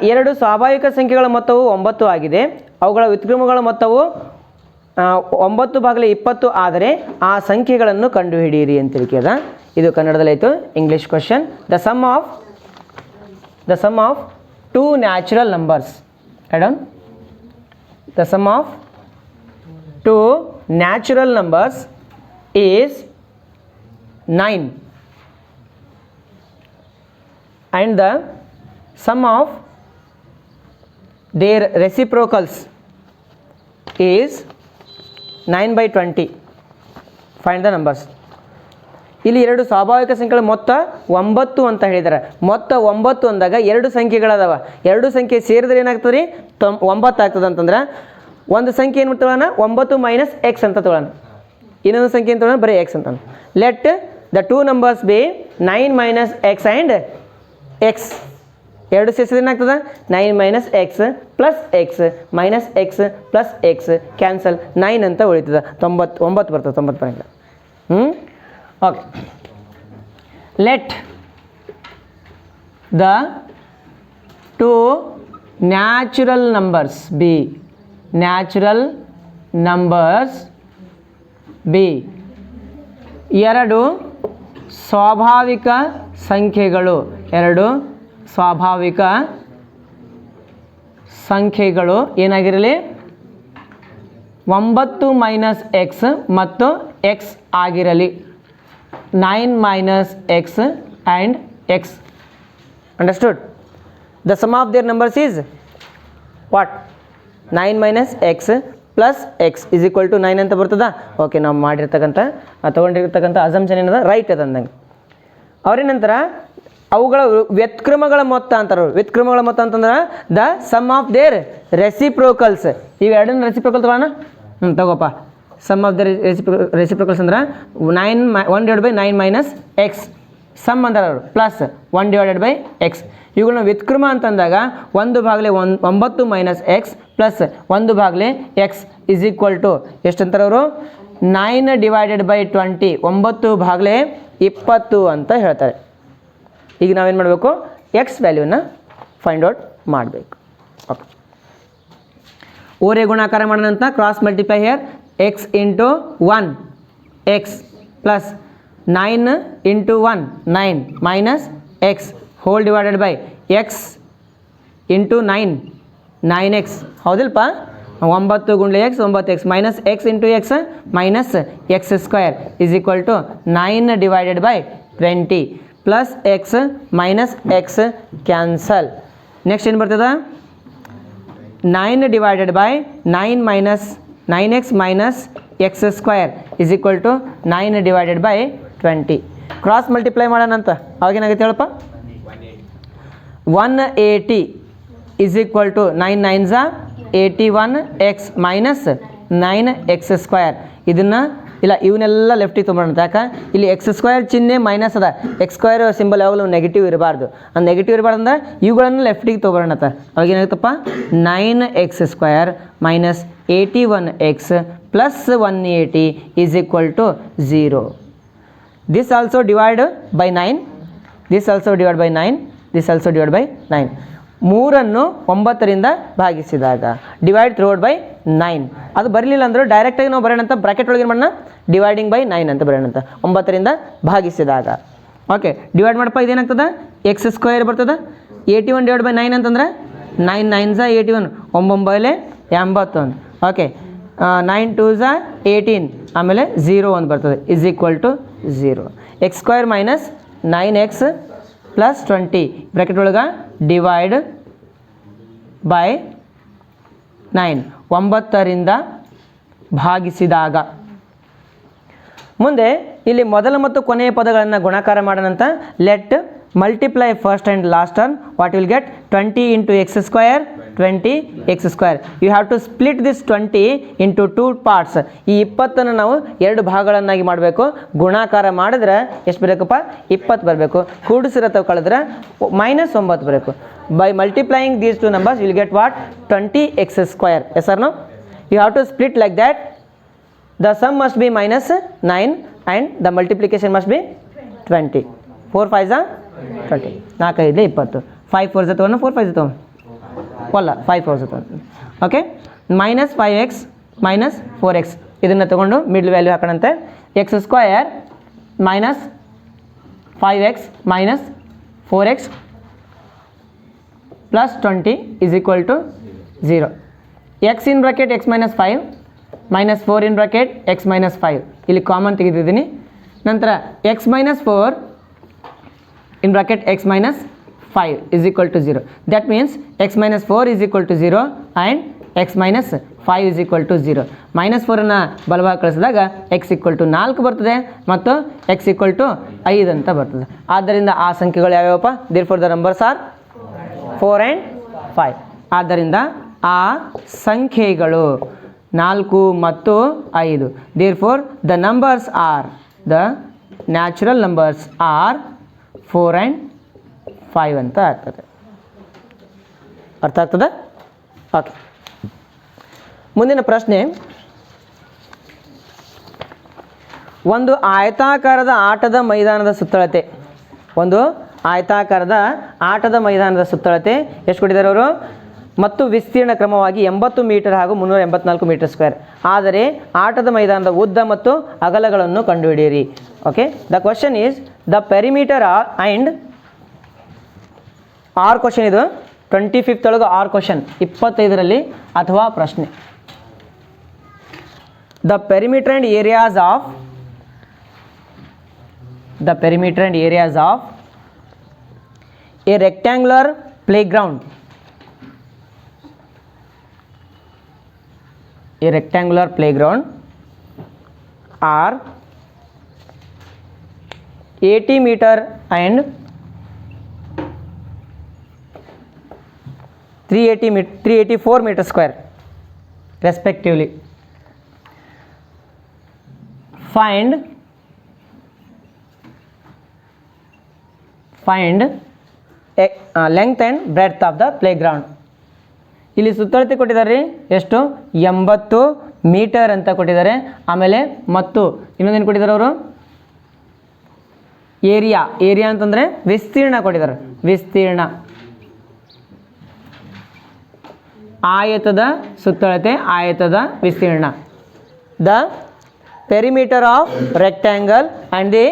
2 ಸ್ವಾಭಾವಿಕ ಸಂಖ್ಯೆಗಳ ಮೊತ್ತವು 9 ಆಗಿದೆ. ಅವುಗಳ ವ್ಯುತ್ಕ್ರಮಗಳ ಮೊತ್ತವು 9/20 ಆದರೆ ಆ ಸಂಖ್ಯೆಗಳನ್ನು ಕಂಡುಹಿಡಿಯಿರಿ ಅಂತ ಕೇಳಿದ. ಇದು ಕನ್ನಡದಲ್ಲಿ ಆಯಿತು. English question. The sum of 2 natural numbers. The sum of 2 natural numbers is 9 and the sum of their reciprocals is 9/20. Find the numbers. ಇಲ್ಲಿ 2 ಸ್ವಾಭಾವಿಕ ಸಂಖ್ಯೆಗಳ ಮೊತ್ತ 9 ಅಂತ ಹೇಳಿದ್ದಾರೆ. ಮೊತ್ತ 9 ಅಂದಾಗ 2 ಸಂಖ್ಯೆಗಳದಾವ. 2 ಸಂಖ್ಯೆ ಸೇರಿದ್ರೆ ಏನಾಗ್ತದೆ ರೀ? 9 ಆಗ್ತದೆ ಅಂತಂದ್ರೆ ಒಂದು ಸಂಖ್ಯೆ ಏನು ತೊಗೊಳ್ಳೋಣ? 9 ಮೈನಸ್ ಎಕ್ಸ್ ಅಂತ ತೊಗೊಳ್ಳೋಣ. ಇನ್ನೊಂದು ಸಂಖ್ಯೆ ಏನು ತೊಗೊಳ್ಳೋಣ? ಬರೀ ಎಕ್ಸ್ ಅಂತ. Let the 2 numbers be 9 minus X and X. 2 ಸೇರಿಸಿದ್ರೆ ಏನಾಗ್ತದೆ? 9 minus X plus X minus X plus X cancel 9 ಅಂತ ಉಳಿತದೆ. 9 ಬರ್ತದೆ. 90 ಬರಂಗಿಲ್ಲ. Okay, let the 2 natural numbers be. Natural numbers be 2 ಸ್ವಾಭಾವಿಕ ಸಂಖ್ಯೆಗಳು. 2 ಸ್ವಾಭಾವಿಕ ಸಂಖ್ಯೆಗಳು ಏನಾಗಿರಲಿ? 9 ಮೈನಸ್ ಎಕ್ಸ್ ಮತ್ತು ಎಕ್ಸ್ ಆಗಿರಲಿ. 9 minus X and X. Understood? The sum of their numbers is what? 9 minus X plus X is equal to 9 ಅಂತ ಬರ್ತದಾ? Okay, ನಾವು ಮಾಡಿರ್ತಕ್ಕಂಥ ತೊಗೊಂಡಿರ್ತಕ್ಕಂಥ ಅಸಂಪ್ಷನ್ ಏನದ? ರೈಟ್ ಅದ ಅಂದಂಗೆ. ಅವರ ನಂತರ ಅವುಗಳ ವ್ಯುತ್ಕ್ರಮಗಳ ಮೊತ್ತ ಅಂತಾರೆ. ವ್ಯುತ್ಕ್ರಮಗಳ ಮೊತ್ತ ಅಂತಂದ್ರೆ the sum of their reciprocals. ಇವು 2 ರೆಸಿಪ್ರೋಕಲ್ ತಗೋಣ. ತಗೋಪ್ಪ. ಸಮ್ ಆಫ್ ದ ರೆಸಿಪ್ರೋಕಲ್ಸ್ ಅಂದ್ರೆ 1/9 ಮೈನಸ್ ಎಕ್ಸ್. ಸಮ್ ಅಂತಾರೆ ಅವರು ಪ್ಲಸ್ 1/x. ಇವುಗಳನ್ನ ವ್ಯುತ್ಕ್ರಮ ಅಂತಂದಾಗ 1/9 minus X plus 1/x is equal to ಎಷ್ಟು ಅಂತಾರೆ ಅವರು? 9/20. 9/20 ಅಂತ ಹೇಳ್ತಾರೆ. ಈಗ ನಾವೇನು ಮಾಡಬೇಕು? ಎಕ್ಸ್ ವ್ಯಾಲ್ಯೂನ ಫೈಂಡ್ ಔಟ್ ಮಾಡಬೇಕು. ಓಕೆ, ಓರೆ ಗುಣಾಕಾರ ಮಾಡೋಣ ಅಂತ cross multiply here. X into 1 X plus 9 into 1 9 minus X whole divided by X into 9 9x. ಹೌದಿಲ್ಪ? 9 ಗುಂಡ್ಲೆ X 9x minus X into X minus X square is equal to 9/20 plus X minus X cancel. Next ಏನು ಬರ್ತದೆ? 9/9 minus 9x minus x square is equal to 9 divided by 20. Cross multiply ಮಾಡೋಣ ಅಂತ ಅವಾಗೇನಾಗುತ್ತೆ ಹೇಳಪ್ಪ 180 is equal to 9 9s 81x minus 9x square. ಇದನ್ನು ಇಲ್ಲ ಇವನ್ನೆಲ್ಲ ಲೆಫ್ಟಿಗೆ ತೊಗೊಳ್ಳೋಣ. ಯಾಕೆ ಇಲ್ಲಿ ಎಕ್ಸ್ ಸ್ಕ್ವೇರ್ ಚಿಹ್ನೆ ಮೈನಸ್ ಅದ, ಎಕ್ಸ್ ಸ್ಕ್ವೇರ್ ಸಿಂಬಲ್ ಯಾವಾಗಲೂ ನೆಗೆಟಿವ್ ಇರಬಾರ್ದು. ಆ ನೆಗೆಟಿವ್ ಇರಬಾರ್ದು ಅಂದ್ರೆ ಇವುಗಳನ್ನು ಲೆಫ್ಟಿಗೆ ತೊಗೊಳ್ಳೋಣ. ಅವಾಗ ಏನಾಗುತ್ತಪ್ಪ 9x square minus 81x plus 180 is equal to 0. This also divide by 9, this also divide by 9, this also divide by 9. 3ಅನ್ನು 9ರಿಂದ ಭಾಗಿಸಿದಾಗ ಡಿವೈಡ್ ಥ್ರೋಡ್ ಬೈ 9. ಅದು ಬರಲಿಲ್ಲ ಅಂದ್ರೆ ಡೈರೆಕ್ಟಾಗಿ ನಾವು ಬರೋಣ ಅಂತ ಬ್ರಾಕೆಟ್ ಒಳಗೆ ಏನು ಮಾಡೋಣ ಡಿವೈಡಿಂಗ್ ಬೈ 9 ಅಂತ ಬರೋಣ ಅಂತ 9ರಿಂದ ಭಾಗಿಸಿದಾಗ. ಓಕೆ ಡಿವೈಡ್ ಮಾಡಪ್ಪ ಇದೇನಾಗ್ತದೆ ಎಕ್ಸ್ ಸ್ಕ್ವೇರ್ ಬರ್ತದೆ. 81 ಡಿವೈಡ್ ಬೈ 9 ಅಂತಂದ್ರೆ 9 9s 81 9 81. ಓಕೆ 9 2s 18 ಆಮೇಲೆ 0 1 ಬರ್ತದೆ is equal to 0. X square minus 9x plus 20 bracket ಒಳಗೆ ಡಿವೈಡ್ ಬೈ 9 9ರಿಂದ ಭಾಗಿಸಿದಾಗ. ಮುಂದೆ ಇಲ್ಲಿ ಮೊದಲ ಮತ್ತು ಕೊನೆಯ ಪದಗಳನ್ನು ಗುಣಾಕಾರ ಮಾಡೋಣಂತ. Let multiply first and last term. What will get 20 into x square 20x square. You have to split this 20 into 2 parts. ಈ 20ನ್ನು ನಾವು 2 ಭಾಗಗಳನ್ನಾಗಿ ಮಾಡಬೇಕು. ಗುಣಾಕಾರ ಮಾಡಿದ್ರೆ ಎಷ್ಟು ಬರಬೇಕಪ್ಪ 20 ಬರಬೇಕು. ಕೂಡಿಸಿರತ್ತವ ಕಳೆದ್ರೆ -9 ಬರಬೇಕು. By multiplying these 2 numbers you will get what 20x square. yes or no? You have to split like that. The sum must be -9 and the multiplication must be 20. 4 5s are 20. 4 5 20. 5 4s are 4 5s are ಅಲ್ಲ 5 4s are. Okay -5x minus 4x ಇದನ್ನು ತಗೊಂಡು middle value ಹಾಕೋಣಂತೆ. x square minus 5x minus 4x plus 20 is equal to 0. x in bracket x minus 5 minus 4 in bracket x minus 5 ಇಲ್ಲಿ common ತೆಗೆದಿದ್ದೀನಿ. ನಂತರ x minus 4 in bracket x minus 5 is equal to 0. That means x minus 4 is equal to 0 and x minus 5 is equal to 0. minus 4ಅನ್ನು ಬಲಭಾಗ ಕಳಿಸಿದಾಗ x equal to 4 ಬರ್ತದೆ ಮತ್ತು x equal to 5 ಅಂತ ಬರ್ತದೆ. ಆದ್ದರಿಂದ ಆ ಸಂಖ್ಯೆಗಳು ಯಾವ್ಯಾವಪ್ಪ? therefore the numbers are 4 and 5. ಆದ್ದರಿಂದ ಆ ಸಂಖ್ಯೆಗಳು 4 ಮತ್ತು 5. therefore the numbers are the natural numbers are 4 and 5 ಅಂತ ಆಗ್ತದೆ. ಅರ್ಥ ಆಗ್ತದೆ? ಓಕೆ ಮುಂದಿನ ಪ್ರಶ್ನೆ. ಒಂದು ಆಯತಾಕಾರದ ಆಟದ ಮೈದಾನದ ಸುತ್ತಳತೆ. ಒಂದು ಆಯತಾಕಾರದ ಆಟದ ಮೈದಾನದ ಸುತ್ತಳತೆ ಎಷ್ಟು ಕೊಟ್ಟಿದ್ದಾರೆ ಅವರು? ಮತ್ತು ವಿಸ್ತೀರ್ಣ ಕ್ರಮವಾಗಿ 80 ಮೀಟರ್ ಹಾಗೂ 384 ಮೀಟರ್ ಸ್ಕ್ವೇರ್. ಆದರೆ ಆಟದ ಮೈದಾನದ ಉದ್ದ ಮತ್ತು ಅಗಲಗಳನ್ನು ಕಂಡುಹಿಡಿಯಿರಿ. Okay the question is the perimeter and our question. ಇದು 25th ಒಳಗೆ ಆರ್ ಕ್ವಶನ್ 25ರಲ್ಲಿ ಅಥವಾ ಪ್ರಶ್ನೆ. The perimeter and areas of a rectangular playground. A rectangular playground are 80 meter and 384 meter square respectively. Find length and breadth of the playground. ಇಲ್ಲಿ ಸುತ್ತಳತೆ ಕೊಟ್ಟಿದ್ದಾರೆ ಎಷ್ಟು? 80 metre ಅಂತ ಕೊಟ್ಟಿದ್ದಾರೆ. ಆಮೇಲೆ ಮತ್ತು ಇನ್ನೊಂದೇನು ಕೊಟ್ಟಿದ್ದಾರೆ ಅವರು? ಏರಿಯಾ ಅಂತಂದರೆ ವಿಸ್ತೀರ್ಣ ಕೊಟ್ಟಿದ್ದಾರೆ. ವಿಸ್ತೀರ್ಣ ಆಯತದ ಸುತ್ತಳತೆ, ಆಯತದ ವಿಸ್ತೀರ್ಣ. The perimeter of rectangle and the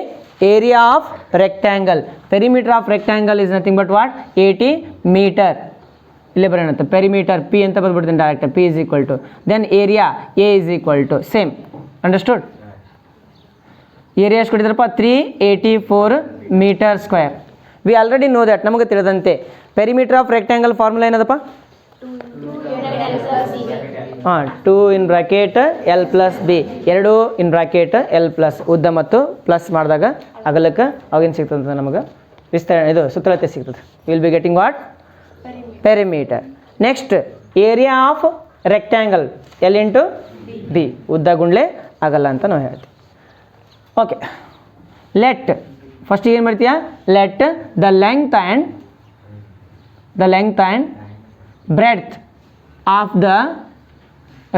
area of rectangle. perimeter of rectangle is nothing but what? 80 meter. ಇಲ್ಲೇ ಬರೋಣ ಅಂತ ಪೆರಿಮೀಟರ್ ಪಿ ಅಂತ ಬರ್ಬಿಡ್ತೀನಿ direct. P is equal to then area A is equal to same. Understood? Area ಎಷ್ಟು ಕೊಟ್ಟಿದ್ದಾರಪ್ಪ? 384 metre square. We already know that. ನಮಗೆ ತಿಳಿದಂತೆ perimeter of rectangle formula ಏನದಪ್ಪ? ಹಾಂ 2 in bracket L plus B, ಎರಡು in bracket L plus ಉದ್ದ ಮತ್ತು plus ಮಾಡಿದಾಗ ಅಗಲಕ್ಕೆ ಅವಾಗೇನು ಸಿಗ್ತದೆ ನಮಗೆ ವಿಸ್ತರಣೆ, ಇದು ಸುತ್ತಳತೆ ಸಿಗ್ತದೆ. Will be getting what? Perimeter. Next area of rectangle L into B, ಉದ್ದ ಗುಂಡ್ಲೆ ಅಗಲ ಅಂತ ನಾವು ಹೇಳ್ತೀವಿ. ಓಕೆ, ಲೆಟ್ ಫಸ್ಟ್ ಏನು ಮಾಡ್ತೀಯ? Let the length and breadth of the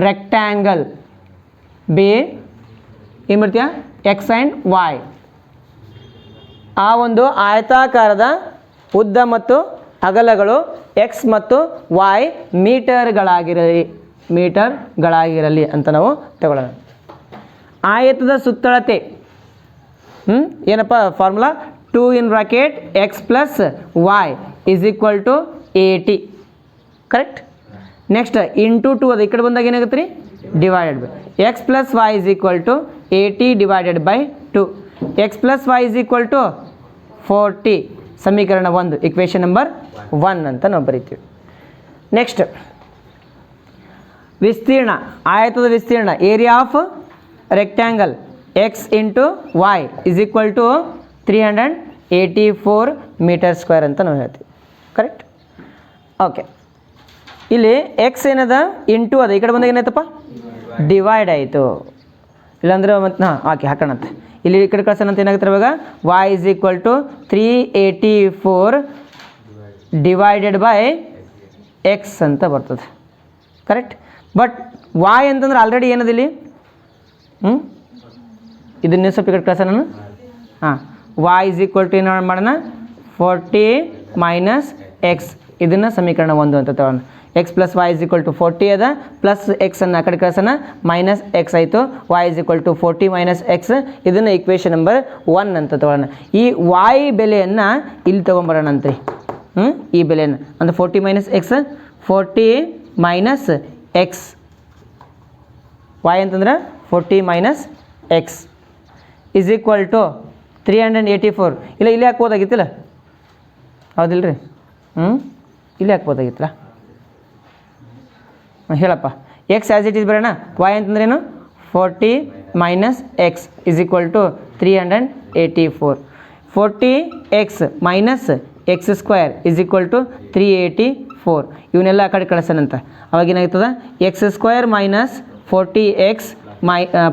rectangle B ಏನು ಮಾಡ್ತೀಯ? X and Y. ಆ ಒಂದು ಆಯತಾಕಾರದ ಉದ್ದ ಮತ್ತು ಅಗಲಗಳು ಎಕ್ಸ್ ಮತ್ತು ವಾಯ್ ಮೀಟರ್ಗಳಾಗಿರಲಿ ಅಂತ ನಾವು ತಗೊಳ್ಳೋಣ. ಆಯತದ ಸುತ್ತಳತೆ ಏನಪ್ಪ formula? 2 in bracket x plus y is equal to 80. Correct. Next into 2 ಅದು ಈ ಕಡೆ ಬಂದಾಗ ಏನಾಗುತ್ತೆ ರೀ? Divided by x plus y is equal to 80 divided by 2. X plus y is equal to 40. ಸಮೀಕರಣ 1, ಇಕ್ವೇಷನ್ ನಂಬರ್ 1 ಅಂತ ನಾವು ಬರಿತೀವಿ. ನೆಕ್ಸ್ಟ್ ವಿಸ್ತೀರ್ಣ, ಆಯತದ ವಿಸ್ತೀರ್ಣ area of rectangle x into y is equal to 384 metre square ಅಂತ ನಾವು ಹೇಳ್ತೀವಿ. ಕರೆಕ್ಟ್. ಓಕೆ, ಇಲ್ಲಿ ಎಕ್ಸ್ ಏನದ ಇಂಟು ಅದು ಈ ಕಡೆ ಬಂದಾಗ ಏನಾಯ್ತಪ್ಪ? ಡಿವೈಡ್ ಆಯಿತು. ಇಲ್ಲಾಂದ್ರೆ ಮತ್ತು ಓಕೆ ಹಾಕೋಣಂತೆ. ಇಲ್ಲಿ ಈ ಕಡೆ ಕಳ್ಸೋಣ ಅಂತ ಏನಾಗುತ್ತೆ ಇವಾಗ? Y is equal to 384 divided by x ಅಂತ ಬರ್ತದೆ. ಕರೆಕ್ಟ್. ಬಟ್ ವಾಯ್ ಅಂತಂದ್ರೆ ಆಲ್ರೆಡಿ ಏನದಿಲ್ಲಿ ಇದನ್ನೇ ಸ್ವಲ್ಪ ಈ ಕಡೆ ಕಳ್ಸೋಣ ನಾನು. ಹಾಂ, ವಾಯ್ ಈಸ್ ಈಕ್ವಲ್ ಟು ಏನು ಮಾಡೋಣ? 40 ಮೈನಸ್ ಎಕ್ಸ್, ಇದನ್ನು ಸಮೀಕರಣ 1 ಅಂತ ತಗೋಣ. X plus y is equal to 40 ಅದ, ಪ್ಲಸ್ ಎಕ್ಸನ್ನು ಆ ಕಡೆ ಕಳ್ಸೋಣ, ಮೈನಸ್ ಎಕ್ಸ್ ಆಯಿತು. Y is equal to 40 minus x, ಇದನ್ನು ಇಕ್ವೇಷನ್ ನಂಬರ್ 1 ಅಂತ ತಗೊಳ್ಳೋಣ. ಈ ವಾಯ್ ಬೆಲೆಯನ್ನು ಇಲ್ಲಿ ತೊಗೊಂಬರೋಣ ಅಂತ್ರಿ. ಈ ಬೆಲೆಯನ್ನು ಅಂದರೆ 40 minus x, 40 minus x, y ಅಂತಂದ್ರೆ 40 minus x is equal to 384. ಇಲ್ಲ ಇಲ್ಲಿ ಹಾಕ್ಬೋದಾಗಿತ್ತಿಲ್ಲ? ಹೌದಿಲ್ಲ ರೀ? ಇಲ್ಲಿ ಹಾಕ್ಬೋದಾಗಿತ್ತಲ್ಲ? ಹೇಳಪ್ಪ. ಎಕ್ಸ್ ಆ್ಯಸ್ ಇಟ್ ಈಸ್ ಬರೋಣ. ವಾಯ್ ಅಂತಂದ್ರೇನು? 40 minus x is equal to 384. 40 x minus X square is equal to 384. ಇವನ್ನೆಲ್ಲ ಆ ಕಡೆ ಕಳಿಸೋಣಂತ. ಅವಾಗೇನಾಗ್ತದೆ? X square minus 40 x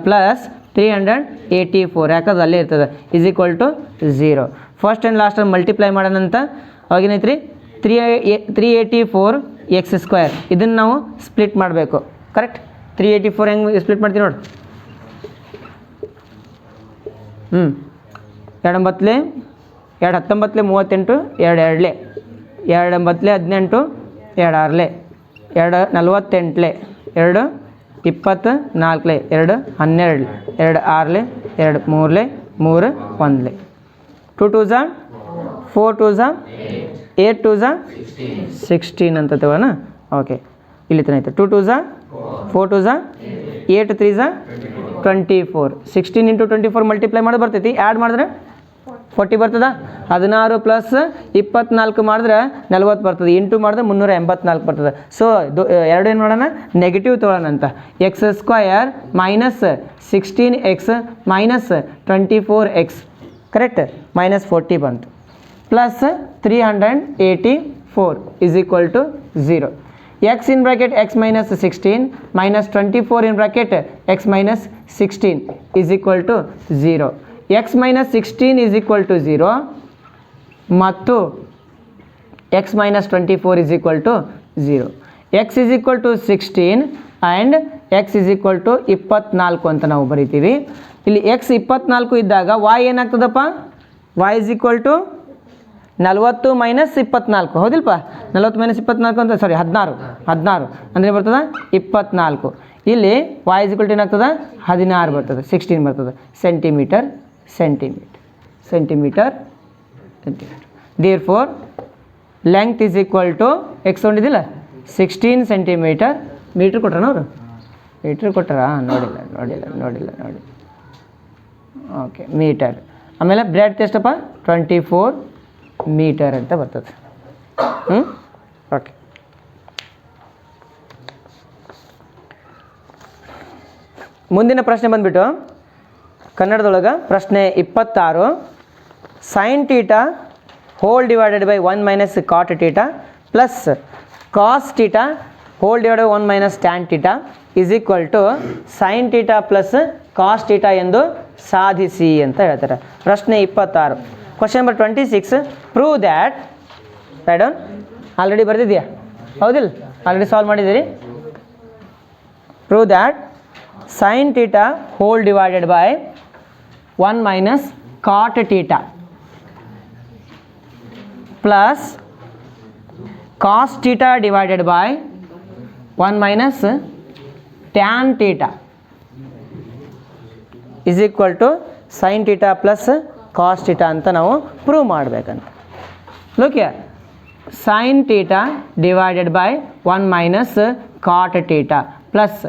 plus 384, ಯಾಕಂದ್ರೆ ಅಲ್ಲೇ ಇರ್ತದೆ, is equal to 0. First and last multiply ಮಾಡೋಣಂತ. ಅವಾಗೇನೈತೆ ರೀ? 384 ಎಕ್ಸ್ ಸ್ಕ್ವೇರ್, ಇದನ್ನು ನಾವು ಸ್ಪ್ಲಿಟ್ ಮಾಡಬೇಕು. ಕರೆಕ್ಟ್. 384 ಹೆಂಗೆ ಸ್ಪ್ಲಿಟ್ ಮಾಡ್ತೀವಿ ನೋಡಿ. 2 9 2 19 38, 2 2 2 9 18, 2 6 2 48, 2 24, 2 12, 2 6, 2 3, 3 1. 2 2 ಝಾ 4 2 ಝಾ 8 2 ಝಾ 16 ಅಂತ ತಗೋಣ. ಓಕೆ, ಇಲ್ಲಿ ತನಕ ಆಯಿತು. 2 2 ಝಾ 4 2 ಝಾ 8 3 ಝಾ 24. 16 ಇಂಟು 24 ಮಲ್ಟಿಪ್ಲೈ ಮಾಡಿ ಬರ್ತೈತಿ. ಆ್ಯಡ್ ಮಾಡಿದ್ರೆ 40 ಬರ್ತದ. 16 ಪ್ಲಸ್ 24 ಮಾಡಿದ್ರೆ 40 ಬರ್ತದೆ. ಇಂಟು ಮಾಡಿದ್ರೆ 384 ಬರ್ತದೆ. ಸೊ ಎರಡು ಏನು ಮಾಡೋಣ? ನೆಗೆಟಿವ್ ತೊಗೊಳ್ಳೋಣ ಅಂತ. X square minus 16 x minus 24 x, correct, minus 40 ಬಂತು. Plus 384 is equal to 0. X in bracket x minus 16 minus 24 in bracket x minus 16 is equal to 0. X minus 16 is equal to 0 ಮತ್ತು x minus 24 is equal to 0. X is equal to 16 and x is equal to 24 ಅಂತ ನಾವು ಬರಿತೀವಿ. ಇಲ್ಲಿ X 24 ಇದ್ದಾಗ y ಏನಾಗ್ತದಪ್ಪ? Y is equal to 40 minus 24, ಹೌದಿಲ್ಪ? 40 minus 24 ಅಂತ, ಸಾರಿ 16 ಅಂದರೆ ಬರ್ತದೆ 24. ಇಲ್ಲಿ ವಾಯ್ ಈಸ್ ಈಕ್ವಲ್ ಟು ಏನಾಗ್ತದೆ? 16 ಬರ್ತದೆ, 16 ಬರ್ತದೆ. Centimetre. Therefore length is equal to x ಹೊಂದಿದ್ದಿಲ್ಲ 16 ಸೆಂಟಿಮೀಟರ್. ಮೀಟ್ರ್ ಕೊಟ್ರನ ಅವರು? ಮೀಟ್ರ್ ಕೊಟ್ಟಾರ? ನೋಡಿಲ್ಲ. Okay, metre. ಆಮೇಲೆ ಬ್ರೆಡ್ತ್ ಎಷ್ಟಪ್ಪ? 24 ಮೀಟರ್ ಅಂತ ಬರ್ತದೆ. ಓಕೆ, ಮುಂದಿನ ಪ್ರಶ್ನೆ ಬಂದುಬಿಟ್ಟು ಕನ್ನಡದೊಳಗೆ ಪ್ರಶ್ನೆ 26 sine theta whole divided by 1 minus cot theta plus cos theta whole divided 1 minus tan theta is equal to sine theta plus cos theta ಎಂದು ಸಾಧಿಸಿ ಅಂತ ಹೇಳ್ತಾರೆ. ಪ್ರಶ್ನೆ 26. Question number 26 prove that right down. Already ಬರೆದಿದೆಯಾ? ಹೌದಿಲ್ಲ? Already solve ಮಾಡಿದ್ದೀರಿ. Prove that sine theta whole divided by 1 minus cot theta plus cos theta divided by 1 minus tan theta is equal to sine theta plus cos theta ಅಂತ ನಾವು prove ಮಾಡಬೇಕಂತ. Look here, sine theta divided by 1 minus cot theta plus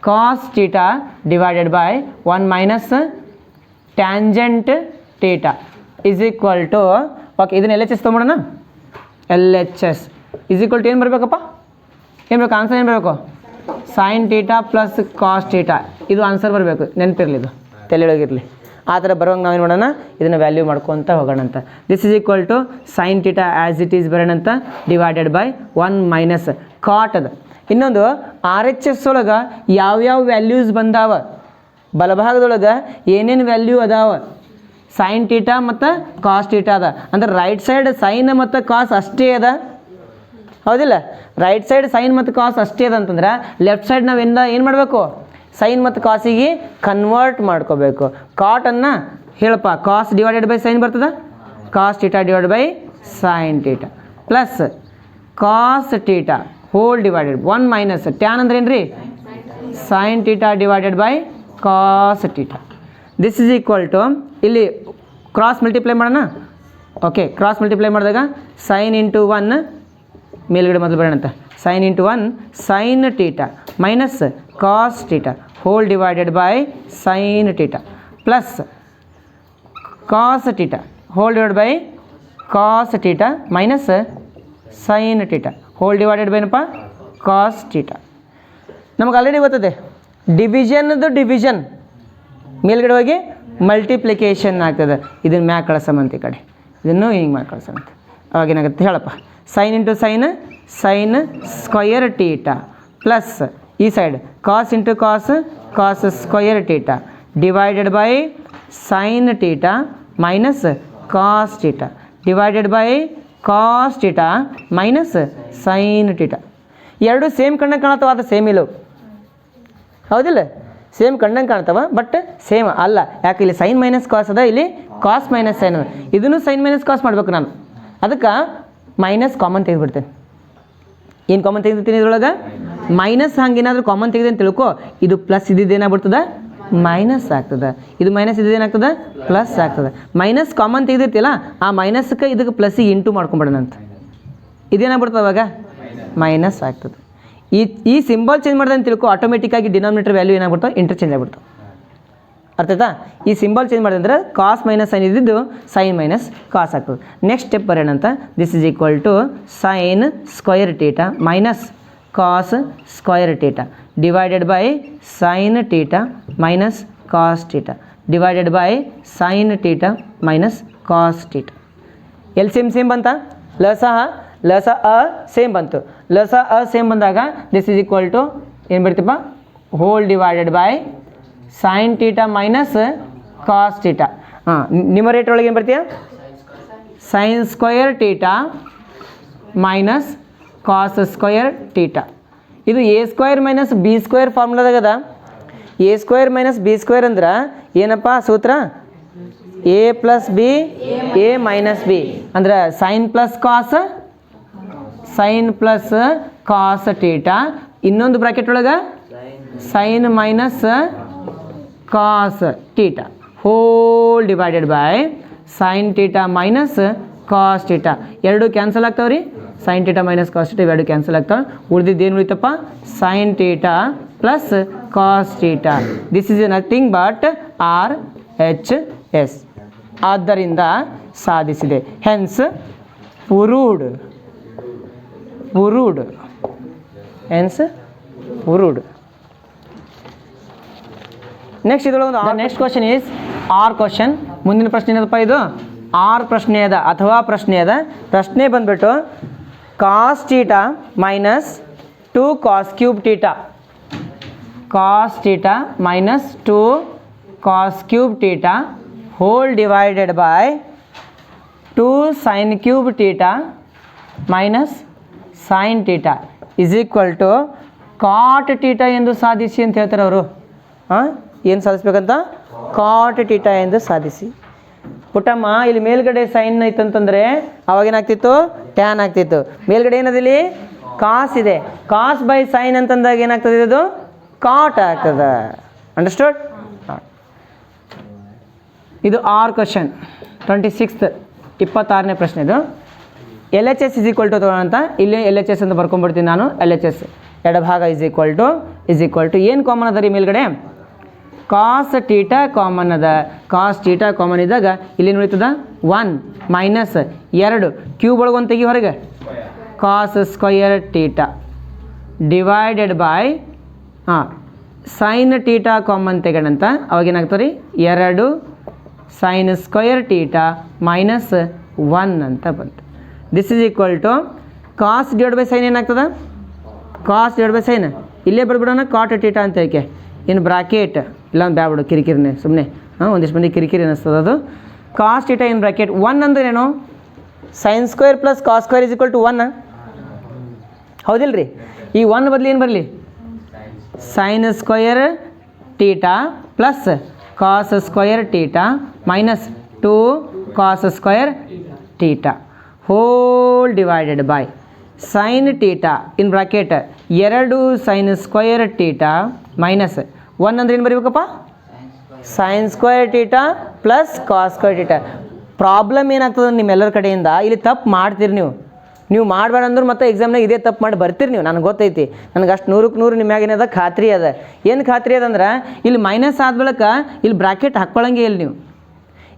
cos theta divided by 1 minus tangent theta is equal to okay. ಇದನ್ನ L H S ತೊಗೊಳೋಣ. L H S is equal to ಏನು ಬರಬೇಕಪ್ಪ? ಏನು ಬೇಕು? Answer ಏನು ಬರಬೇಕು? Sine theta plus cos theta. ಇದು answer ಬರಬೇಕು. ನೆನಪಿರಲಿ, ಇದು ತಲೆಯೊಳಗಿರಲಿ. ಆ ಥರ ಬರುವಂಗೆ ನಾವೇನು ಮಾಡೋಣ, ಇದನ್ನು ವ್ಯಾಲ್ಯೂ ಮಾಡ್ಕೊತ ಹೋಗೋಣಂತ. This is equal to sine theta as it is ಬರೋಣಂತ ಡಿವೈಡೆಡ್ ಬೈ 1 ಮೈನಸ್ ಕಾಟ್ ಅದ. ಇನ್ನೊಂದು ಆರ್ ಎಚ್ ಎಸ್ ಒಳಗೆ ಯಾವ್ಯಾವ ವ್ಯಾಲ್ಯೂಸ್ ಬಂದಾವ, ಬಲಭಾಗದೊಳಗೆ ಏನೇನು ವ್ಯಾಲ್ಯೂ ಅದಾವ, ಸೈನ್ ಟೀಟಾ ಮತ್ತು ಕಾಸ್ ಟೀಟಾ ಅದ. ಅಂದ್ರೆ ರೈಟ್ ಸೈಡ್ ಸೈನ್ ಮತ್ತು ಕಾಸ್ ಅಷ್ಟೇ ಅದ, ಹೌದಿಲ್ಲ? ರೈಟ್ ಸೈಡ್ ಸೈನ್ ಮತ್ತು ಕಾಸ್ ಅಷ್ಟೇ ಅದ ಅಂತಂದ್ರೆ ಲೆಫ್ಟ್ ಸೈಡ್ ನಾವೆಲ್ಲ ಏನು ಮಾಡಬೇಕು? ಸೈನ್ ಮತ್ತು ಕಾಸಿಗೆ ಕನ್ವರ್ಟ್ ಮಾಡ್ಕೋಬೇಕು. ಕಾಟನ್ನು ಹೇಳಪ್ಪ, ಕಾಸ್ ಡಿವೈಡೆಡ್ ಬೈ ಸೈನ್ ಬರ್ತದ, cos theta divided by sine theta plus cos theta whole divided 1 minus tan ಅಂದ್ರೆ ಏನು ರೀ? Sine theta divided by cos theta. This is equal to ಇಲ್ಲಿ ಕ್ರಾಸ್ ಮಲ್ಟಿಪ್ಲೈ ಮಾಡೋಣ. Okay, cross multiply ಮಾಡಿದಾಗ sine into 1 ಮೇಲ್ಗಡೆ ಮೊದಲು ಬರೋಣಂತ. Sine into 1 sine theta minus cos theta whole divided by sine theta plus cos theta whole divide by cos theta minus sine theta whole divided by ಏನಪ್ಪ? Cos theta. ನಮಗೆ already ಗೊತ್ತದೆ ಡಿವಿಷನ್ದು division ಮೇಲ್ಗಡೆ ಹೋಗಿ multiplication ಆಗ್ತದೆ. ಇದನ್ನು ಮ್ಯಾಕ್ ಕಳಿಸಮಂತ, ಈ ಕಡೆ ಇದನ್ನು ಹಿಂಗೆ ಮ್ಯಾಕ್ ಕಳಿಸಮಂತ. ಅವಾಗ ಏನಾಗುತ್ತೆ ಹೇಳಪ್ಪ? Sine into sine sine square theta plus ಈ side cos into cos cos square theta divided by sine theta minus cos theta divided by cos theta minus sine theta. ಎರಡು ಸೇಮ್ ಕಣ್ಣಂಗೆ ಕಾಣತ್ತವ, ಅದು ಸೇಮ್ ಇಲ್ಲವು, ಹೌದಿಲ್ಲ? ಸೇಮ್ ಕಣ್ಣಂಗೆ ಕಾಣ್ತವ but same ಅಲ್ಲ. ಯಾಕೆ? ಇಲ್ಲಿ ಸೈನ್ ಮೈನಸ್ ಕಾಸ್ ಅದ, ಇಲ್ಲಿ ಕಾಸ್ ಮೈನಸ್ ಸೈನ್ ಅದ. ಇದನ್ನು ಸೈನ್ ಮೈನಸ್ ಕಾಸ್ ಮಾಡ್ಬೇಕು ನಾನು. ಅದಕ್ಕೆ ಮೈನಸ್ ಕಾಮನ್ ತೆಗೆದುಬಿಡ್ತೇನೆ. ಏನು ಕಾಮನ್ ತೆಗೆದಿರ್ತೀನಿ ಇದ್ರೊಳಗೆ? ಮೈನಸ್. ಹಂಗೇನಾದರೂ ಕಾಮನ್ ತೆಗೆದು ಅಂತ ತಿಳ್ಕೊ, ಇದು ಪ್ಲಸ್ ಇದ್ದಿದ್ದೇನಾಗ್ಬಿಡ್ತದೆ? ಮೈನಸ್ ಆಗ್ತದೆ. ಇದು ಮೈನಸ್ ಇದೇನಾಗ್ತದೆ? ಪ್ಲಸ್ ಆಗ್ತದೆ. ಮೈನಸ್ ಕಾಮನ್ ತೆಗೆದಿರ್ತಿಲ್ಲ, ಆ ಮೈನಸ್ಗೆ ಇದಕ್ಕೆ ಪ್ಲಸ್ಸಿಗೆ ಇಂಟು ಮಾಡ್ಕೊಂಬಿಡೋಣಂತ. ಇದೇನಾಗ್ಬಿಡ್ತದೆ ಅವಾಗ? ಮೈನಸ್ ಆಗ್ತದೆ. ಈ ಸಿಂಬಲ್ ಚೇಂಜ್ ಮಾಡಿದೆ ಅಂತ ತಿಳ್ಕೊ, ಆಟೋಮೆಟಿಕ್ಕಾಗಿ ಡಿನಾಮಿನೇಟರ್ ವ್ಯಾಲ್ಯೂ ಏನಾಗ್ಬಿಡ್ತಾವೆ? ಇಂಟರ್ಚೇಂಜ್ ಆಗ್ಬಿಡ್ತಾವೆ. ಅರ್ಥ ಆಯ್ತಾ? ಈ ಸಿಂಬಲ್ ಚೇಂಜ್ ಮಾಡಿದೆ ಅಂದರೆ ಕಾಸ್ ಮೈನಸ್ ಸೈನ್ ಇದ್ದಿದ್ದು ಸೈನ್ ಮೈನಸ್ ಕಾಸ್ ಆಗ್ತದೆ. ನೆಕ್ಸ್ಟ್ ಸ್ಟೆಪ್ ಬರೋಣಂತ. This is equal to sine square theta minus cos square theta divided by sine theta minus cos theta divided by sine theta minus cos theta. ಎಲ್ಲಿ same ಬಂತ? ಲಸ ಅ same ಬಂತು. ಲಸ ಅ same ಬಂದಾಗ ದಿಸ್ ಇಸ್ ಈಕ್ವಲ್ ಟು ಏನು ಬರ್ತೀಪ್ಪ? Hole divided by sine theta minus cos theta. ಹಾಂ, ನ್ಯೂಮರೇಟರ್ ಒಳಗೆ ಏನು ಬರ್ತೀಯ? Sine square theta minus cos square theta. ಇದು A square minus B square ಫಾರ್ಮುಲಾದಾಗದ. A square minus B square ಅಂದ್ರೆ ಏನಪ್ಪ ಸೂತ್ರ? A plus B A minus B ಅಂದ್ರೆ sine plus cos sine plus cos theta. ಇನ್ನೊಂದು ಬ್ರಾಕೆಟ್ ಒಳಗೆ sine minus cos theta whole divided by sine theta minus cos theta. ಎರಡು cancel ಆಗ್ತಾವೆ ರೀ. Sine theta minus cos theta ಇವೆರಡು cancel ಆಗ್ತಾವೆ. ಉಳಿದಿದ್ದು ಏನು ಉಳಿತಪ್ಪ? Sine theta plus cos theta. This is nothing but R H S. ಆದ್ದರಿಂದ ಸಾಧಿಸಿದೆ. Hence proved hence proved. Next ಇದರೊಳಗೆ next question is our question. ಮುಂದಿನ ಪ್ರಶ್ನೆ ಏನದಪ್ಪ ಇದು ಆರ್ ಪ್ರಶ್ನೆ ಅದ ಅಥವಾ ಪ್ರಶ್ನೆ ಅದ. ಪ್ರಶ್ನೆ ಬಂದ್ಬಿಟ್ಟು cos theta minus 2 cos cube theta, cos theta minus 2 cos cube theta whole divided by 2 sine cube theta minus sine theta is equal to cot theta ಎಂದು ಸಾಧಿಸಿ ಅಂತ ಹೇಳ್ತಾರೆ ಅವರು. ಏನು ಸಾಧಿಸ್ಬೇಕಂತ? ಕಾಟ್ ಟೀಟಾ ಎಂದು ಸಾಧಿಸಿ. ಪುಟ್ಟಮ್ಮ ಇಲ್ಲಿ ಮೇಲ್ಗಡೆ ಸೈನ್ ಐತಂತಂದರೆ ಅವಾಗೇನಾಗ್ತಿತ್ತು? ಟ್ಯಾನ್ ಆಗ್ತಿತ್ತು. ಮೇಲ್ಗಡೆ ಏನದಿಲ್ಲಿ ಕಾಸ್ ಇದೆ. ಕಾಸ್ ಬೈ ಸೈನ್ ಅಂತಂದಾಗ ಏನಾಗ್ತದೆ? ಇದು ಕಾಟ್ ಆಗ್ತದೆ. ಅಂಡರ್ಸ್ಟುಡ್? ಇದು ಆರ್ ಕ್ವಶನ್ 26th 26ನೇ ಪ್ರಶ್ನೆ. ಇದು L H S is equal to ತಗೊಳ್ಳೋಂತ ಇಲ್ಲಿ ಎಲ್ ಎಚ್ ಎಸ್ ಅಂತ ಬರ್ಕೊಂಡ್ಬಿಡ್ತೀನಿ ನಾನು. ಎಲ್ ಎಚ್ ಎಸ್ ಎಡಭಾಗ ಇಸ್ ಈಕ್ವಲ್ ಟು ಏನು ಕಾಮನ್ ಅದ ರೀ ಮೇಲ್ಗಡೆ? ಕಾಸ್ ಟೀಟಾ ಕಾಮನ್ ಅದ. ಕಾಸ್ ಟೀಟಾ ಕಾಮನ್ ಇದ್ದಾಗ ಇಲ್ಲಿ ಉಳಿತದ 1 ಮೈನಸ್ 2 ಕ್ಯೂಬ್ ಒಳಗೆ ಒಂದು ತೆಗಿ ಹೊರಗೆ cos square theta divided by sine theta common ತೆಗೋಣಂತ ಅವಾಗೇನಾಗ್ತದೆ ರೀ 2 ಸೈನ್ ಸ್ಕ್ವಯರ್ ಟೀಟಾ ಮೈನಸ್ 1 ಅಂತ ಬಂತು. This is equal to cos divide by sine ಏನಾಗ್ತದೆ? ಕಾಸ್ ಡಿವೈಡ್ ಬೈ ಸೈನ್ ಇಲ್ಲೇ ಬರ್ಬಿಡೋಣ ಕಾಟ್ ಟೀಟಾ ಅಂತ ಹೇಳಿ ಇನ್ನು ಬ್ರಾಕೆಟ್ ಇಲ್ಲ ಒಂದು ಬ್ಯಾಬಿಡು ಕಿರಿಕಿರಿನೇ ಸುಮ್ಮನೆ ಒಂದಿಷ್ಟು ಮಂದಿ ಕಿರಿಕಿರಿ ಅನ್ನಿಸ್ತದೆ ಅದು. ಕಾಸ್ ಟೀಟಾ ಇನ್ ಬ್ರಾಕೆಟ್ 1 ಅಂದ್ರೆ ಏನು? Sine square plus cos square is equal to 1. ಹೌದಿಲ್ಲ ರೀ? ಈ 1 ಬದಲು ಏನು ಬರಲಿ? Sine square theta plus cos square theta minus 2 cos square theta whole divided by sine theta in bracket 2 sine square theta minus 1 ಅಂದ್ರೆ ಏನು ಬರೀಬೇಕಪ್ಪ? Sine square theta plus cos square theta. Problem ಏನಾಗ್ತದೆ ನಿಮ್ಮೆಲ್ಲರ ಕಡೆಯಿಂದ ಇಲ್ಲಿ ತಪ್ಪು ಮಾಡ್ತೀರಿ ನೀವು ಮಾಡಬೇಡ ಅಂದ್ರೆ ಮತ್ತೆ ಎಕ್ಸಾಮ್ನಾಗ ಇದೇ ತಪ್ಪು ಮಾಡಿ ಬರ್ತೀರಿ ನೀವು. ನನಗೆ ಗೊತ್ತೈತಿ, ನನಗೆ ಅಷ್ಟು 100ಕ್ಕೆ 100 ನಿಮ್ಮ ಮ್ಯಾಗೇನದ ಖಾತ್ರಿ ಅದ. ಏನು ಖಾತ್ರಿ ಅದಂದ್ರೆ ಇಲ್ಲಿ ಮೈನಸ್ ಆದ ಬಳಿಕ ಇಲ್ಲಿ ಬ್ರಾಕೆಟ್ ಹಾಕ್ಕೊಳ್ಳಂಗೆ ಇಲ್ಲ ನೀವು.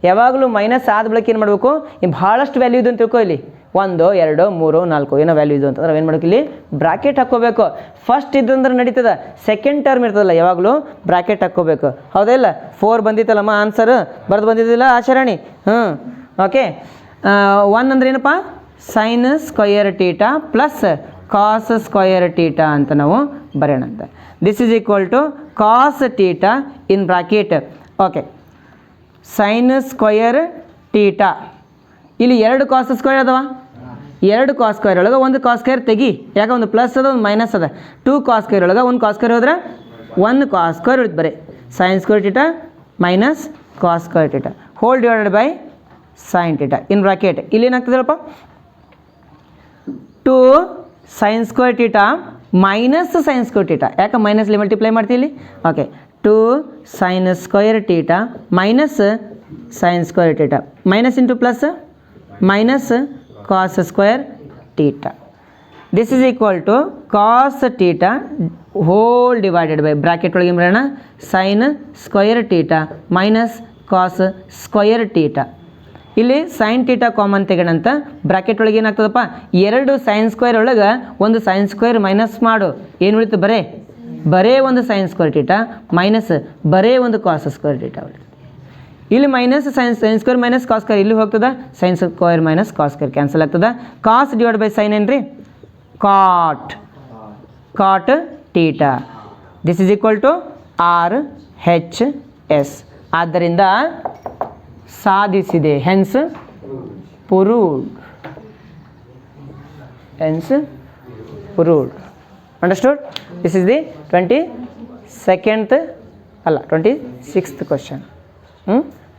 ಯಾವಾಗಲೂ ಮೈನಸ್ ಆದ ಬಳಿಕ ಏನು ಮಾಡಬೇಕು? ಇಲ್ಲಿ ಭಾಳಷ್ಟು ವ್ಯಾಲ್ಯೂ ಇದು ಅಂತ ತಿಳ್ಕೊ. ಇಲ್ಲಿ 1 2 3 4 ಏನೋ ವ್ಯಾಲ್ಯೂ ಇದು ಅಂತಂದ್ರೆ ಏನು ಮಾಡಬೇಕು? ಇಲ್ಲಿ ಬ್ರಾಕೆಟ್ ಹಾಕ್ಕೋಬೇಕು. ಫಸ್ಟ್ ಇದಂದ್ರೆ ನಡೀತದೆ, ಸೆಕೆಂಡ್ ಟರ್ಮ್ ಇರ್ತದಲ್ಲ ಯಾವಾಗಲೂ ಬ್ರಾಕೆಟ್ ಹಾಕ್ಕೋಬೇಕು. ಹೌದಾ ಇಲ್ಲ? 4 ಬಂದಿತ್ತಲ್ಲಮ್ಮ ಆನ್ಸರ್ ಬರ್ದು ಬಂದಿದ್ದಿಲ್ಲ ಆಚರಣೆ. ಓಕೆ. 1 ಅಂದ್ರೆ ಏನಪ್ಪ? Sine square theta plus cos square theta ಅಂತ ನಾವು ಬರೆಯೋಣಂತೆ. This is equal to cos theta in bracket. Okay. Sine square theta ಇಲ್ಲಿ 2 ಕಾಸ್ ಸ್ಕ್ವೇರ್ ಅದಾವ. 2 ಕಾಸ್ ಸ್ಕ್ವೇರ್ ಒಳಗೆ ಒಂದು ಕಾಸ್ ಸ್ಕ್ವೇರ್ ತೆಗಿ, ಯಾಕೆ ಒಂದು ಪ್ಲಸ್ ಅದ ಒಂದು ಮೈನಸ್ ಅದ. 2 ಕಾಸ್ ಸ್ಕ್ವೇರ್ ಒಳಗೆ ಒಂದು ಕಾಸ್ ಸ್ಕ್ವೇರ್ ಹೋದ್ರೆ 1 ಕಾಸ್ ಸ್ಕ್ವೇರ್ ಉಳಿತು. ಬರೀ sine square theta minus cos square theta whole divided by sine theta in bracket. ಇಲ್ಲಿ ಏನಾಗ್ತದಲ್ಲಪ್ಪ? 2 sine square theta minus sine square theta. ಯಾಕೆ ಮೈನಸ್ಲಿ ಮಲ್ಟಿಪ್ಲೈ ಮಾಡ್ತೀವಿ? Okay. 2 sine square theta minus sine square theta minus into plus minus cos square theta. This is equal to cos theta whole divided by bracket ಒಳಗೆ ಬರೋಣ sine square theta minus cos square theta. ಇಲ್ಲಿ sine theta common ತೆಗೋಣಂತ bracket ಒಳಗೆ ಏನಾಗ್ತದಪ್ಪ? 2 sine square ಒಳಗೆ ಒಂದು sign square minus ಮಾಡು, ಏನು ಉಳಿತು? ಬರೇ ಒಂದು ಸೈನ್ ಸ್ಕ್ವೇರ್ ಟೀಟಾ ಮೈನಸ್ ಬರೇ ಒಂದು ಕಾಸ್ ಸ್ಕ್ವೇರ್ ಟೀಟಾ ಉಳಿತು. ಇಲ್ಲಿ minus sine square minus cos square ಇಲ್ಲಿ ಹೋಗ್ತದೆ, sine square minus cos square cancel ಆಗ್ತದೆ. ಕಾಸ್ ಡಿವೈಡ್ ಬೈ ಸೈನ್ ಏನು ರೀ? Cot theta. This is equal to RHS. ಆದ್ದರಿಂದ ಸಾಧಿಸಿದೆ, hence proved. Understood? This is the 26th question.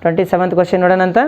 27th question ನೋಡೋಣ ಅಂತ.